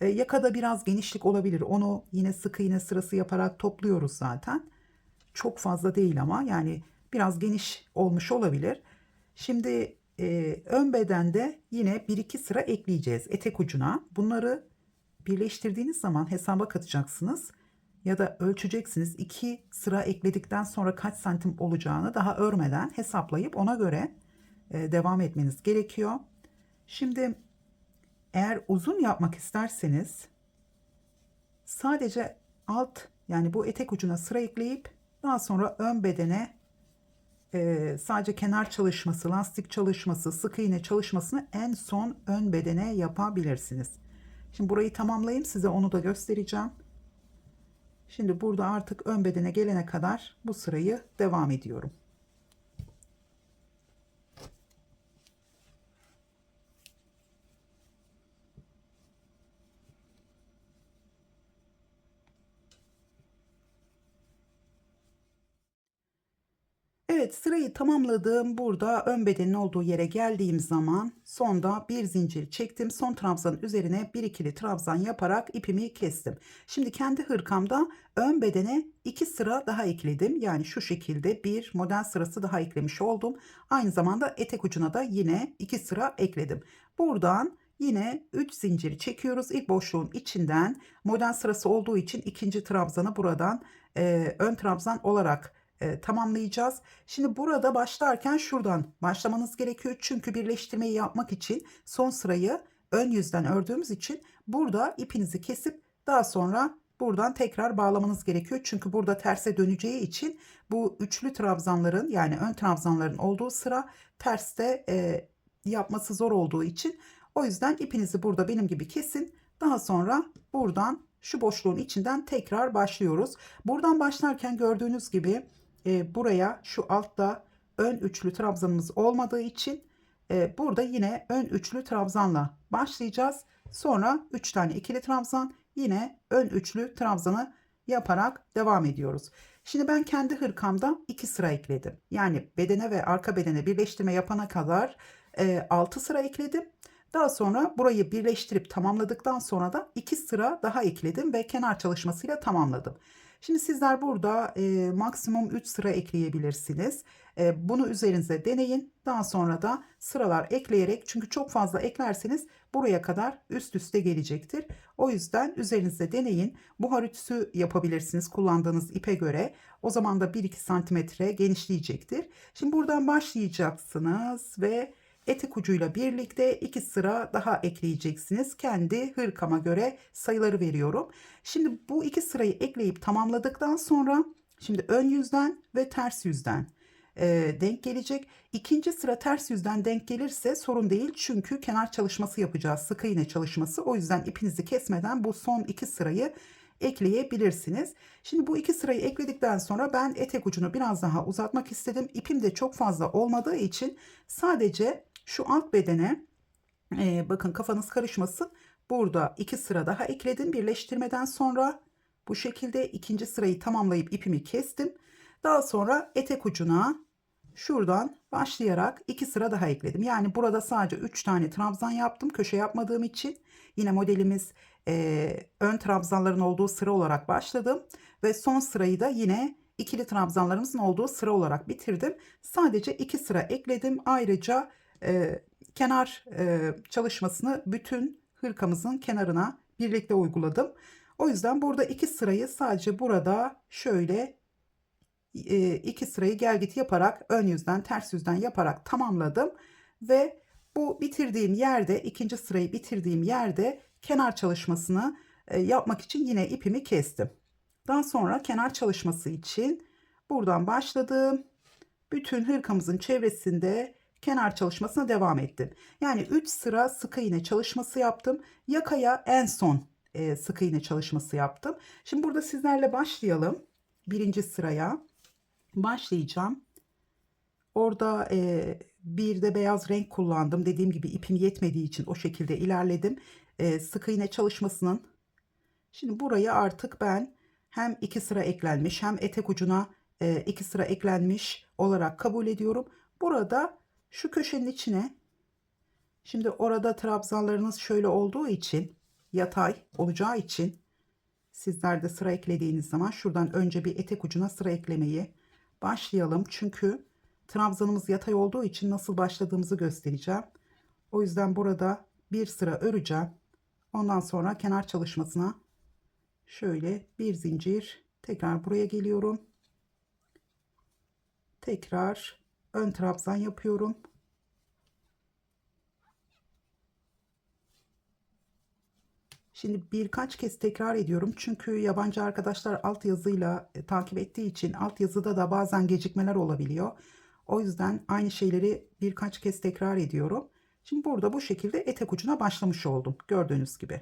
yakada biraz genişlik olabilir. Onu yine sık iğne sırası yaparak topluyoruz zaten. Çok fazla değil ama yani biraz geniş olmuş olabilir. Şimdi ön bedende yine bir iki sıra ekleyeceğiz etek ucuna. Bunları birleştirdiğiniz zaman hesaba katacaksınız ya da ölçeceksiniz. 2 sıra ekledikten sonra kaç santim olacağını daha örmeden hesaplayıp ona göre devam etmeniz gerekiyor. Şimdi eğer uzun yapmak isterseniz sadece alt, yani bu etek ucuna sıra ekleyip daha sonra ön bedene sadece kenar çalışması, lastik çalışması, sık iğne çalışmasını en son ön bedene yapabilirsiniz. Şimdi burayı tamamlayayım, size onu da göstereceğim. Şimdi burada artık ön bedene gelene kadar bu sırayı devam ediyorum. Evet, sırayı tamamladım. Burada ön bedenin olduğu yere geldiğim zaman sonda bir zincir çektim. Son trabzanın üzerine bir ikili trabzan yaparak ipimi kestim. Şimdi kendi hırkamda ön bedene 2 sıra daha ekledim. Yani şu şekilde bir model sırası daha eklemiş oldum. Aynı zamanda etek ucuna da yine 2 sıra ekledim. Buradan yine 3 zincir çekiyoruz. İlk boşluğun içinden model sırası olduğu için ikinci trabzanı buradan ön trabzan olarak tamamlayacağız. Şimdi burada başlarken şuradan başlamanız gerekiyor. Çünkü birleştirmeyi yapmak için son sırayı ön yüzden ördüğümüz için burada ipinizi kesip daha sonra buradan tekrar bağlamanız gerekiyor. Çünkü burada terse döneceği için bu üçlü trabzanların yani ön trabzanların olduğu sıra terste yapması zor olduğu için o yüzden ipinizi burada benim gibi kesin. Daha sonra buradan şu boşluğun içinden tekrar başlıyoruz. Buradan başlarken gördüğünüz gibi buraya şu altta ön üçlü trabzanımız olmadığı için burada yine ön üçlü trabzanla başlayacağız. Sonra 3 tane ikili trabzan, yine ön üçlü trabzanı yaparak devam ediyoruz. Şimdi ben kendi hırkamda 2 sıra ekledim. Yani bedene ve arka bedene birleştirme yapana kadar 6 sıra ekledim. Daha sonra burayı birleştirip tamamladıktan sonra da 2 sıra daha ekledim ve kenar çalışmasıyla tamamladım. Şimdi sizler burada maksimum 3 sıra ekleyebilirsiniz. Bunu üzerinize deneyin. Daha sonra da sıralar ekleyerek, çünkü çok fazla eklerseniz buraya kadar üst üste gelecektir. O yüzden üzerinizde deneyin. Buhar ütüsü yapabilirsiniz kullandığınız ipe göre. O zaman da 1-2 santimetre genişleyecektir. Şimdi buradan başlayacaksınız ve etek ucuyla birlikte 2 sıra daha ekleyeceksiniz. Kendi hırkama göre sayıları veriyorum. Şimdi bu 2 sırayı ekleyip tamamladıktan sonra şimdi ön yüzden ve ters yüzden denk gelecek. İkinci sıra ters yüzden denk gelirse sorun değil. Çünkü kenar çalışması yapacağız. Sık iğne çalışması. O yüzden ipinizi kesmeden bu son 2 sırayı ekleyebilirsiniz. Şimdi bu 2 sırayı ekledikten sonra ben etek ucunu biraz daha uzatmak istedim. İpim de çok fazla olmadığı için sadece şu alt bedene bakın kafanız karışmasın. Burada 2 sıra daha ekledim birleştirmeden sonra. Bu şekilde ikinci sırayı tamamlayıp ipimi kestim. Daha sonra etek ucuna şuradan başlayarak 2 sıra daha ekledim. Yani burada sadece 3 tane trabzan yaptım. Köşe yapmadığım için yine modelimiz ön trabzanların olduğu sıra olarak başladım. Ve son sırayı da yine ikili trabzanlarımızın olduğu sıra olarak bitirdim. Sadece 2 sıra ekledim. Ayrıca kenar çalışmasını bütün hırkamızın kenarına birlikte uyguladım. O yüzden burada 2 sırayı sadece burada şöyle 2 sırayı gel git yaparak ön yüzden ters yüzden yaparak tamamladım. Ve bu bitirdiğim yerde, ikinci sırayı bitirdiğim yerde kenar çalışmasını yapmak için yine ipimi kestim. Daha sonra kenar çalışması için buradan başladım. Bütün hırkamızın çevresinde kenar çalışmasına devam ettim. Yani 3 sıra sık iğne çalışması yaptım. Yakaya en son sık iğne çalışması yaptım. Şimdi burada sizlerle başlayalım. Birinci sıraya başlayacağım. Orada bir de beyaz renk kullandım. Dediğim gibi ipim yetmediği için o şekilde ilerledim. Sık iğne çalışmasının. Şimdi burayı artık ben hem 2 sıra eklenmiş hem etek ucuna 2 sıra eklenmiş olarak kabul ediyorum. Burada şu köşenin içine, şimdi orada trabzanlarınız şöyle olduğu için, yatay olacağı için sizler de sıra eklediğiniz zaman şuradan önce bir etek ucuna sıra eklemeyi başlayalım. Çünkü trabzanımız yatay olduğu için nasıl başladığımızı göstereceğim. O yüzden burada bir sıra öreceğim. Ondan sonra kenar çalışmasına şöyle bir zincir, tekrar buraya geliyorum. Tekrar ön trabzan yapıyorum. Şimdi birkaç kez tekrar ediyorum. Çünkü yabancı arkadaşlar alt yazıyla takip ettiği için alt yazıda da bazen gecikmeler olabiliyor. O yüzden aynı şeyleri birkaç kez tekrar ediyorum. Şimdi burada bu şekilde etek ucuna başlamış oldum. Gördüğünüz gibi.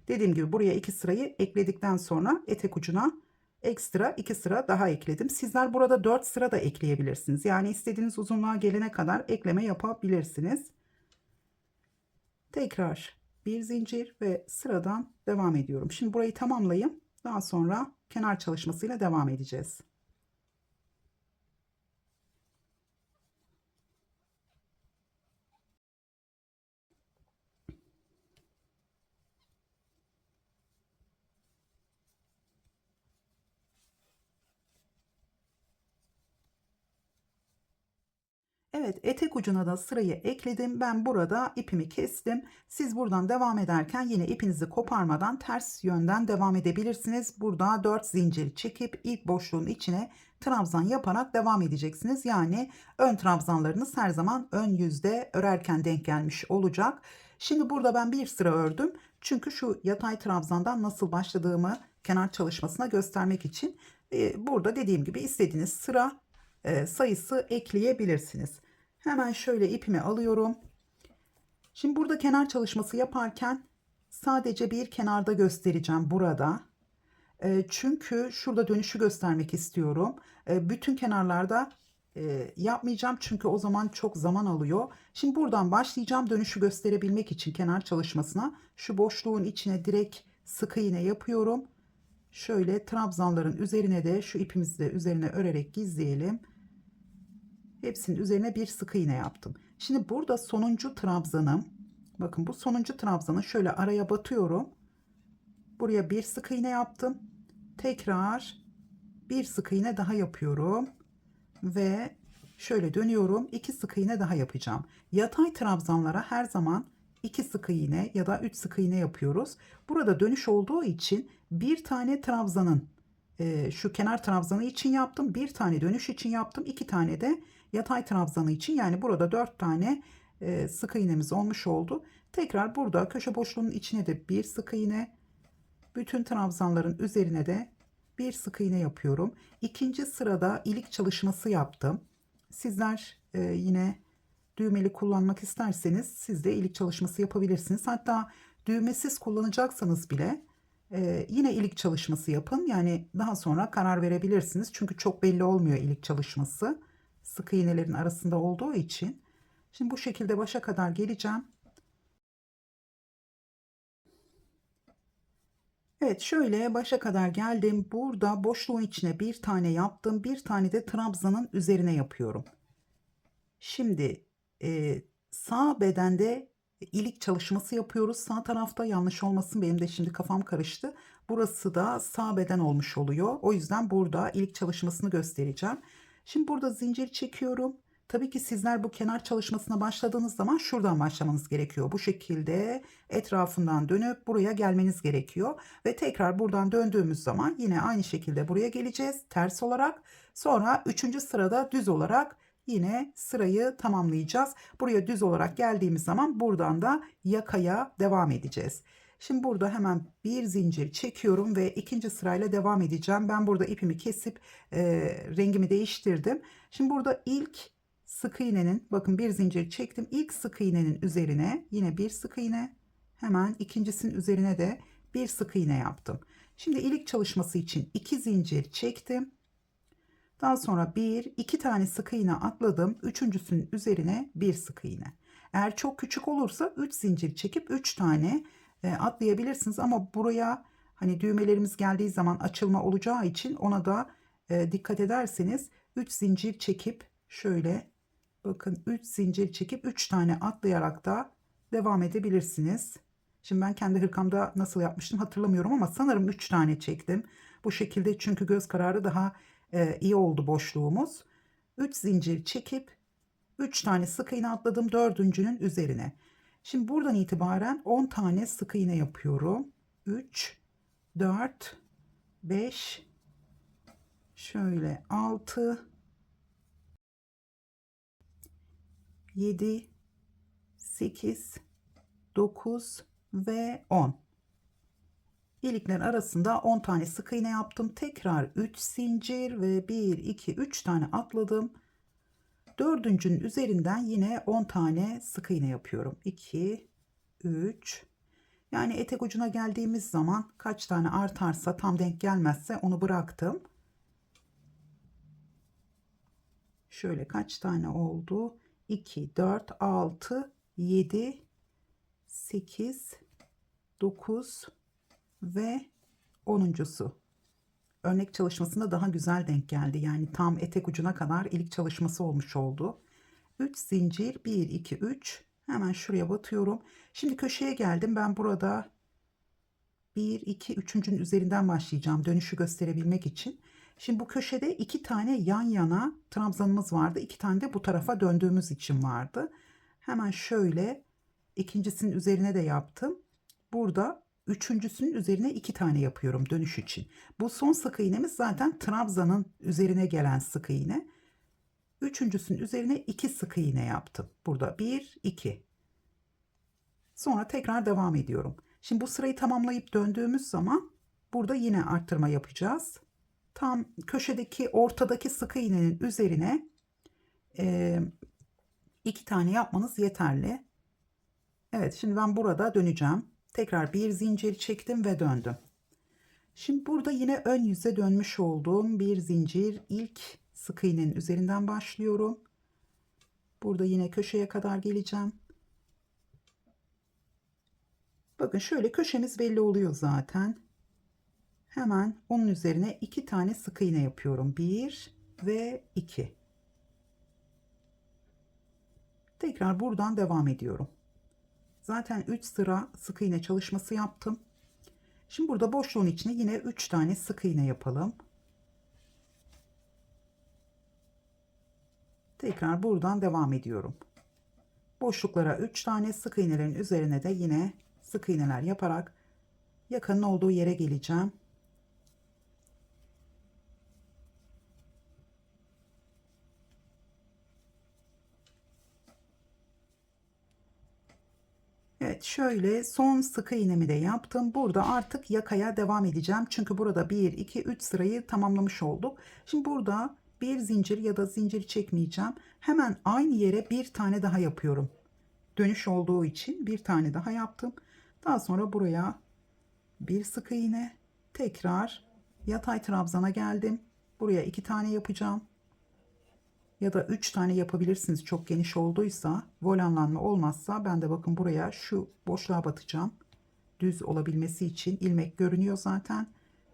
Dediğim gibi buraya 2 sırayı ekledikten sonra etek ucuna ekstra 2 sıra daha ekledim. Sizler burada 4 sıra da ekleyebilirsiniz. Yani istediğiniz uzunluğa gelene kadar ekleme yapabilirsiniz. Tekrar bir zincir ve sıradan devam ediyorum. Şimdi burayı tamamlayayım. Daha sonra kenar çalışmasıyla devam edeceğiz. Evet, etek ucuna da sırayı ekledim. Ben burada ipimi kestim. Siz buradan devam ederken yine ipinizi koparmadan ters yönden devam edebilirsiniz. Burada 4 zincir çekip ilk boşluğun içine trabzan yaparak devam edeceksiniz. Yani ön trabzanlarınız her zaman ön yüzde örerken denk gelmiş olacak. Şimdi burada ben bir sıra ördüm. Çünkü şu yatay trabzandan nasıl başladığımı kenar çalışmasına göstermek için burada dediğim gibi istediğiniz sıra sayısı ekleyebilirsiniz. Hemen şöyle ipimi alıyorum. Şimdi burada kenar çalışması yaparken sadece bir kenarda göstereceğim burada. Çünkü şurada dönüşü göstermek istiyorum. Bütün kenarlarda yapmayacağım çünkü o zaman çok zaman alıyor. Şimdi buradan başlayacağım dönüşü gösterebilmek için kenar çalışmasına. Şu boşluğun içine direkt sık iğne yapıyorum. Şöyle trabzanların üzerine de şu ipimizi de üzerine örerek gizleyelim. Hepsinin üzerine bir sık iğne yaptım. Şimdi burada sonuncu trabzanım. Bakın bu sonuncu trabzanı şöyle araya batıyorum. Buraya bir sık iğne yaptım. Tekrar bir sık iğne daha yapıyorum. Ve şöyle dönüyorum. 2 sık iğne daha yapacağım. Yatay trabzanlara her zaman 2 sık iğne ya da 3 sık iğne yapıyoruz. Burada dönüş olduğu için bir tane trabzanın şu kenar trabzanı için yaptım. Bir tane dönüş için yaptım. 2 tane de yatay trabzanı için. Yani burada 4 tane sık iğnemiz olmuş oldu. Tekrar burada köşe boşluğunun içine de bir sık iğne. Bütün trabzanların üzerine de bir sık iğne yapıyorum. İkinci sırada ilik çalışması yaptım. Sizler yine düğmeli kullanmak isterseniz siz de ilik çalışması yapabilirsiniz. Hatta düğmesiz kullanacaksanız bile yine ilik çalışması yapın. Yani daha sonra karar verebilirsiniz. Çünkü çok belli olmuyor ilik çalışması. Sık iğnelerin arasında olduğu için. Şimdi bu şekilde başa kadar geleceğim. Evet, şöyle başa kadar geldim. Burada boşluğun içine bir tane yaptım. Bir tane de trabzanın üzerine yapıyorum. Şimdi sağ bedende ilik çalışması yapıyoruz. Sağ tarafta yanlış olmasın, benim de şimdi kafam karıştı. Burası da sağ beden olmuş oluyor. O yüzden burada ilik çalışmasını göstereceğim. Şimdi burada zincir çekiyorum. Tabii ki sizler bu kenar çalışmasına başladığınız zaman şuradan başlamanız gerekiyor. Bu şekilde etrafından dönüp buraya gelmeniz gerekiyor. Ve tekrar buradan döndüğümüz zaman yine aynı şekilde buraya geleceğiz ters olarak. Sonra 3. sırada düz olarak yine sırayı tamamlayacağız. Buraya düz olarak geldiğimiz zaman buradan da yakaya devam edeceğiz. Şimdi burada hemen bir zincir çekiyorum ve ikinci sırayla devam edeceğim. Ben burada ipimi kesip rengimi değiştirdim. Şimdi burada ilk sık iğnenin, bakın bir zincir çektim. İlk sık iğnenin üzerine yine bir sık iğne, hemen ikincisinin üzerine de bir sık iğne yaptım. Şimdi ilik çalışması için 2 zincir çektim. Daha sonra bir, iki tane sık iğne atladım. Üçüncüsünün üzerine bir sık iğne. Eğer çok küçük olursa 3 zincir çekip 3 tane atlayabilirsiniz. Ama buraya hani düğmelerimiz geldiği zaman açılma olacağı için ona da dikkat ederseniz 3 zincir çekip şöyle bakın 3 zincir çekip 3 tane atlayarak da devam edebilirsiniz. Şimdi ben kendi hırkamda nasıl yapmıştım hatırlamıyorum ama sanırım 3 tane çektim. Bu şekilde çünkü göz kararı daha iyi oldu boşluğumuz. 3 zincir çekip 3 tane sık iğne atladım dördüncünün üzerine. Şimdi buradan itibaren 10 tane sık iğne yapıyorum. 3, 4, 5, şöyle 6, 7, 8, 9 ve 10. İlikler arasında 10 tane sık iğne yaptım. Tekrar 3 zincir ve 1, 2, 3 tane atladım. Dördüncünün üzerinden yine 10 tane sık iğne yapıyorum. 2, 3. Yani etek ucuna geldiğimiz zaman kaç tane artarsa tam denk gelmezse onu bıraktım. Şöyle kaç tane oldu? 2, 4, 6, 7, 8, 9 ve 10'uncusu. Örnek çalışmasında daha güzel denk geldi. Yani tam etek ucuna kadar ilik çalışması olmuş oldu. 3 zincir 1 2 3 hemen şuraya batıyorum. Şimdi köşeye geldim. Ben burada 1 2 3'üncünün üzerinden başlayacağım dönüşü gösterebilmek için. Şimdi bu köşede 2 tane yan yana trabzanımız vardı. 2 tane de bu tarafa döndüğümüz için vardı. Hemen şöyle ikincisinin üzerine de yaptım. Burada üçüncüsünün üzerine 2 tane yapıyorum dönüş için. Bu son sık iğnemiz zaten trabzanın üzerine gelen sık iğne. Üçüncüsünün üzerine 2 sık iğne yaptım. Burada 1, 2. Sonra tekrar devam ediyorum. Şimdi bu sırayı tamamlayıp döndüğümüz zaman burada yine arttırma yapacağız. Tam köşedeki ortadaki sık iğnenin üzerine 2 tane yapmanız yeterli. Evet, şimdi ben burada döneceğim. Tekrar bir zincir çektim ve döndüm. Şimdi burada yine ön yüze dönmüş olduğum bir zincir, ilk sık iğnenin üzerinden başlıyorum. Burada yine köşeye kadar geleceğim. Bakın şöyle köşemiz belli oluyor zaten. Hemen onun üzerine 2 tane sık iğne yapıyorum. 1 ve 2. Tekrar buradan devam ediyorum. Zaten 3 sıra sık iğne çalışması yaptım. Şimdi burada boşluğun içine yine 3 tane sık iğne yapalım. Tekrar buradan devam ediyorum. Boşluklara 3 tane sık iğnelerin üzerine de yine sık iğneler yaparak yakanın olduğu yere geleceğim. Evet, şöyle son sık iğnemi de yaptım. Burada artık yakaya devam edeceğim. Çünkü burada 1, 2, 3 sırayı tamamlamış olduk. Şimdi burada bir zincir ya da zincir çekmeyeceğim. Hemen aynı yere bir tane daha yapıyorum. Dönüş olduğu için bir tane daha yaptım. Daha sonra buraya bir sık iğne, tekrar yatay trabzana geldim. Buraya 2 tane yapacağım. Ya da 3 tane yapabilirsiniz çok geniş olduysa. Volanlanma olmazsa ben de bakın buraya şu boşluğa batacağım. Düz olabilmesi için ilmek görünüyor zaten.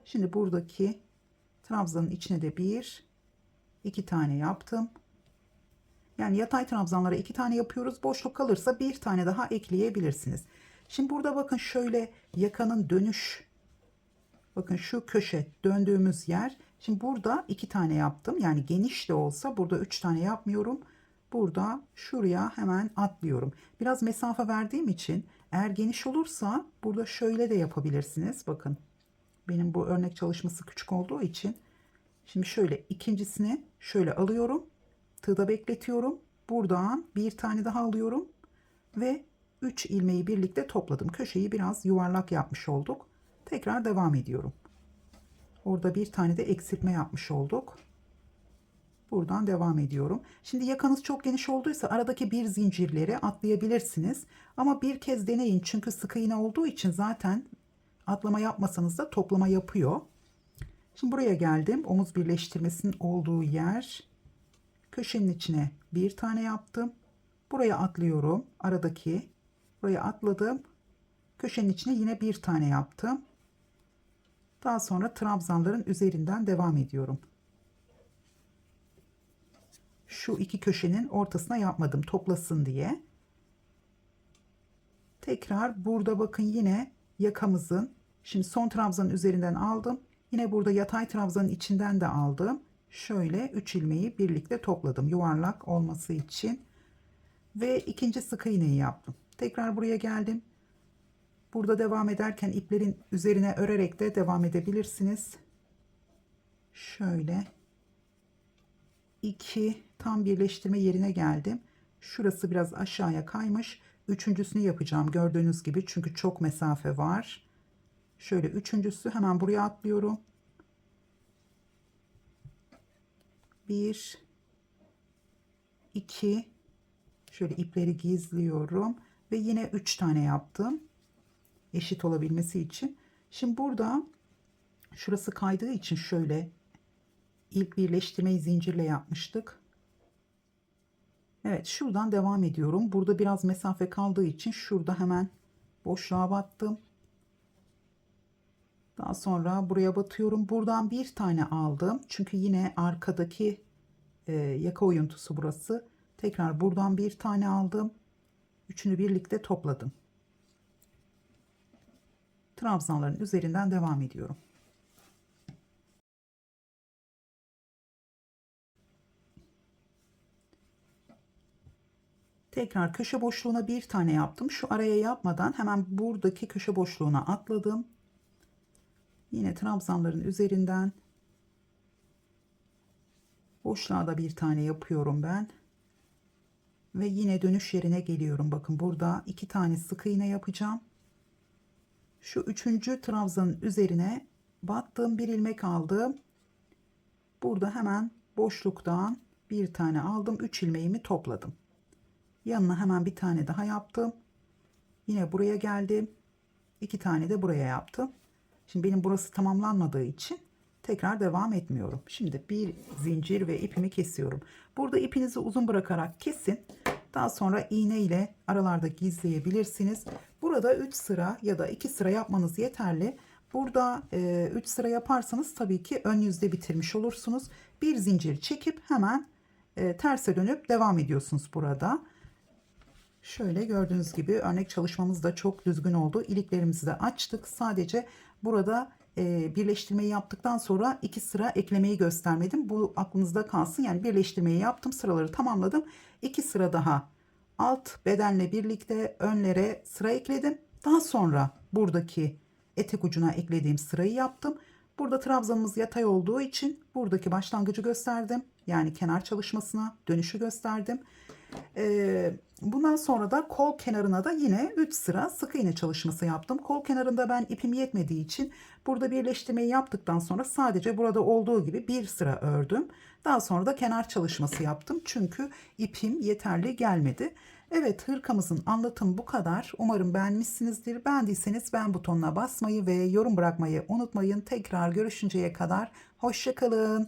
Şimdi buradaki trabzanın içine de 1, 2 tane yaptım. Yani yatay trabzanlara 2 tane yapıyoruz. Boşluk kalırsa bir tane daha ekleyebilirsiniz. Şimdi burada bakın şöyle yakanın dönüş, bakın şu köşe döndüğümüz yer. Şimdi burada 2 tane yaptım. Yani geniş de olsa burada 3 tane yapmıyorum. Burada şuraya hemen atlıyorum. Biraz mesafe verdiğim için eğer geniş olursa burada şöyle de yapabilirsiniz. Bakın benim bu örnek çalışması küçük olduğu için. Şimdi şöyle ikincisini şöyle alıyorum. Tığda bekletiyorum. Buradan bir tane daha alıyorum. Ve 3 ilmeği birlikte topladım. Köşeyi biraz yuvarlak yapmış olduk. Tekrar devam ediyorum. Orada bir tane de eksiltme yapmış olduk. Buradan devam ediyorum. Şimdi yakanız çok geniş olduysa aradaki bir zincirleri atlayabilirsiniz. Ama bir kez deneyin. Çünkü sık iğne olduğu için zaten atlama yapmasanız da toplama yapıyor. Şimdi buraya geldim. Omuz birleştirmesinin olduğu yer. Köşenin içine bir tane yaptım. Buraya atlıyorum. Aradaki buraya atladım. Köşenin içine yine bir tane yaptım. Daha sonra trabzanların üzerinden devam ediyorum. Şu iki köşenin ortasına yapmadım toplasın diye. Tekrar burada bakın yine yakamızın, şimdi son trabzanın üzerinden aldım. Yine burada yatay trabzanın içinden de aldım. Şöyle 3 ilmeği birlikte topladım yuvarlak olması için. Ve ikinci sık iğneyi yaptım. Tekrar buraya geldim. Burada devam ederken iplerin üzerine örerek de devam edebilirsiniz. Şöyle 2 tam birleştirme yerine geldim. Şurası biraz aşağıya kaymış. Üçüncüsünü yapacağım gördüğünüz gibi çünkü çok mesafe var. Şöyle üçüncüsü hemen buraya atlıyorum. 1 2 şöyle ipleri gizliyorum ve yine 3 tane yaptım. Eşit olabilmesi için. Şimdi burada şurası kaydığı için şöyle ilk birleştirmeyi zincirle yapmıştık. Evet, şuradan devam ediyorum. Burada biraz mesafe kaldığı için şurada hemen boşluğa battım. Daha sonra buraya batıyorum. Buradan bir tane aldım. Çünkü yine arkadaki yaka oyuntusu burası. Tekrar buradan bir tane aldım. Üçünü birlikte topladım. Trabzanların üzerinden devam ediyorum. Tekrar köşe boşluğuna bir tane yaptım. Şu araya yapmadan hemen buradaki köşe boşluğuna atladım. Yine trabzanların üzerinden boşluğa da bir tane yapıyorum ben. Ve yine dönüş yerine geliyorum. Bakın burada 2 tane sık iğne yapacağım. Şu 3. trabzanın üzerine battım, bir ilmek aldım. Burada hemen boşluktan bir tane aldım. 3 ilmeğimi topladım. Yanına hemen bir tane daha yaptım. Yine buraya geldim. 2 tane de buraya yaptım. Şimdi benim burası tamamlanmadığı için tekrar devam etmiyorum. Şimdi bir zincir ve ipimi kesiyorum. Burada ipinizi uzun bırakarak kesin. Daha sonra iğne ile aralarda gizleyebilirsiniz. Burada 3 sıra ya da 2 sıra yapmanız yeterli. Burada 3 sıra yaparsanız tabii ki ön yüzde bitirmiş olursunuz. Bir zincir çekip hemen terse dönüp devam ediyorsunuz burada. Şöyle gördüğünüz gibi örnek çalışmamız da çok düzgün oldu. İliklerimizi de açtık. Sadece burada birleştirmeyi yaptıktan sonra 2 sıra eklemeyi göstermedim. Bu aklınızda kalsın. Yani birleştirmeyi yaptım. Sıraları tamamladım. 2 sıra daha alt bedenle birlikte önlere sıra ekledim. Daha sonra buradaki etek ucuna eklediğim sırayı yaptım. Burada trabzanımız yatay olduğu için buradaki başlangıcı gösterdim. Yani kenar çalışmasına dönüşü gösterdim. Bundan sonra da kol kenarına da yine 3 sıra sık iğne çalışması yaptım. Kol kenarında ben ipim yetmediği için burada birleştirmeyi yaptıktan sonra sadece burada olduğu gibi bir sıra ördüm. Daha sonra da kenar çalışması yaptım. Çünkü ipim yeterli gelmedi. Evet, hırkamızın anlatımı bu kadar. Umarım beğenmişsinizdir. Beğendiyseniz beğen butonuna basmayı ve yorum bırakmayı unutmayın. Tekrar görüşünceye kadar hoşça kalın.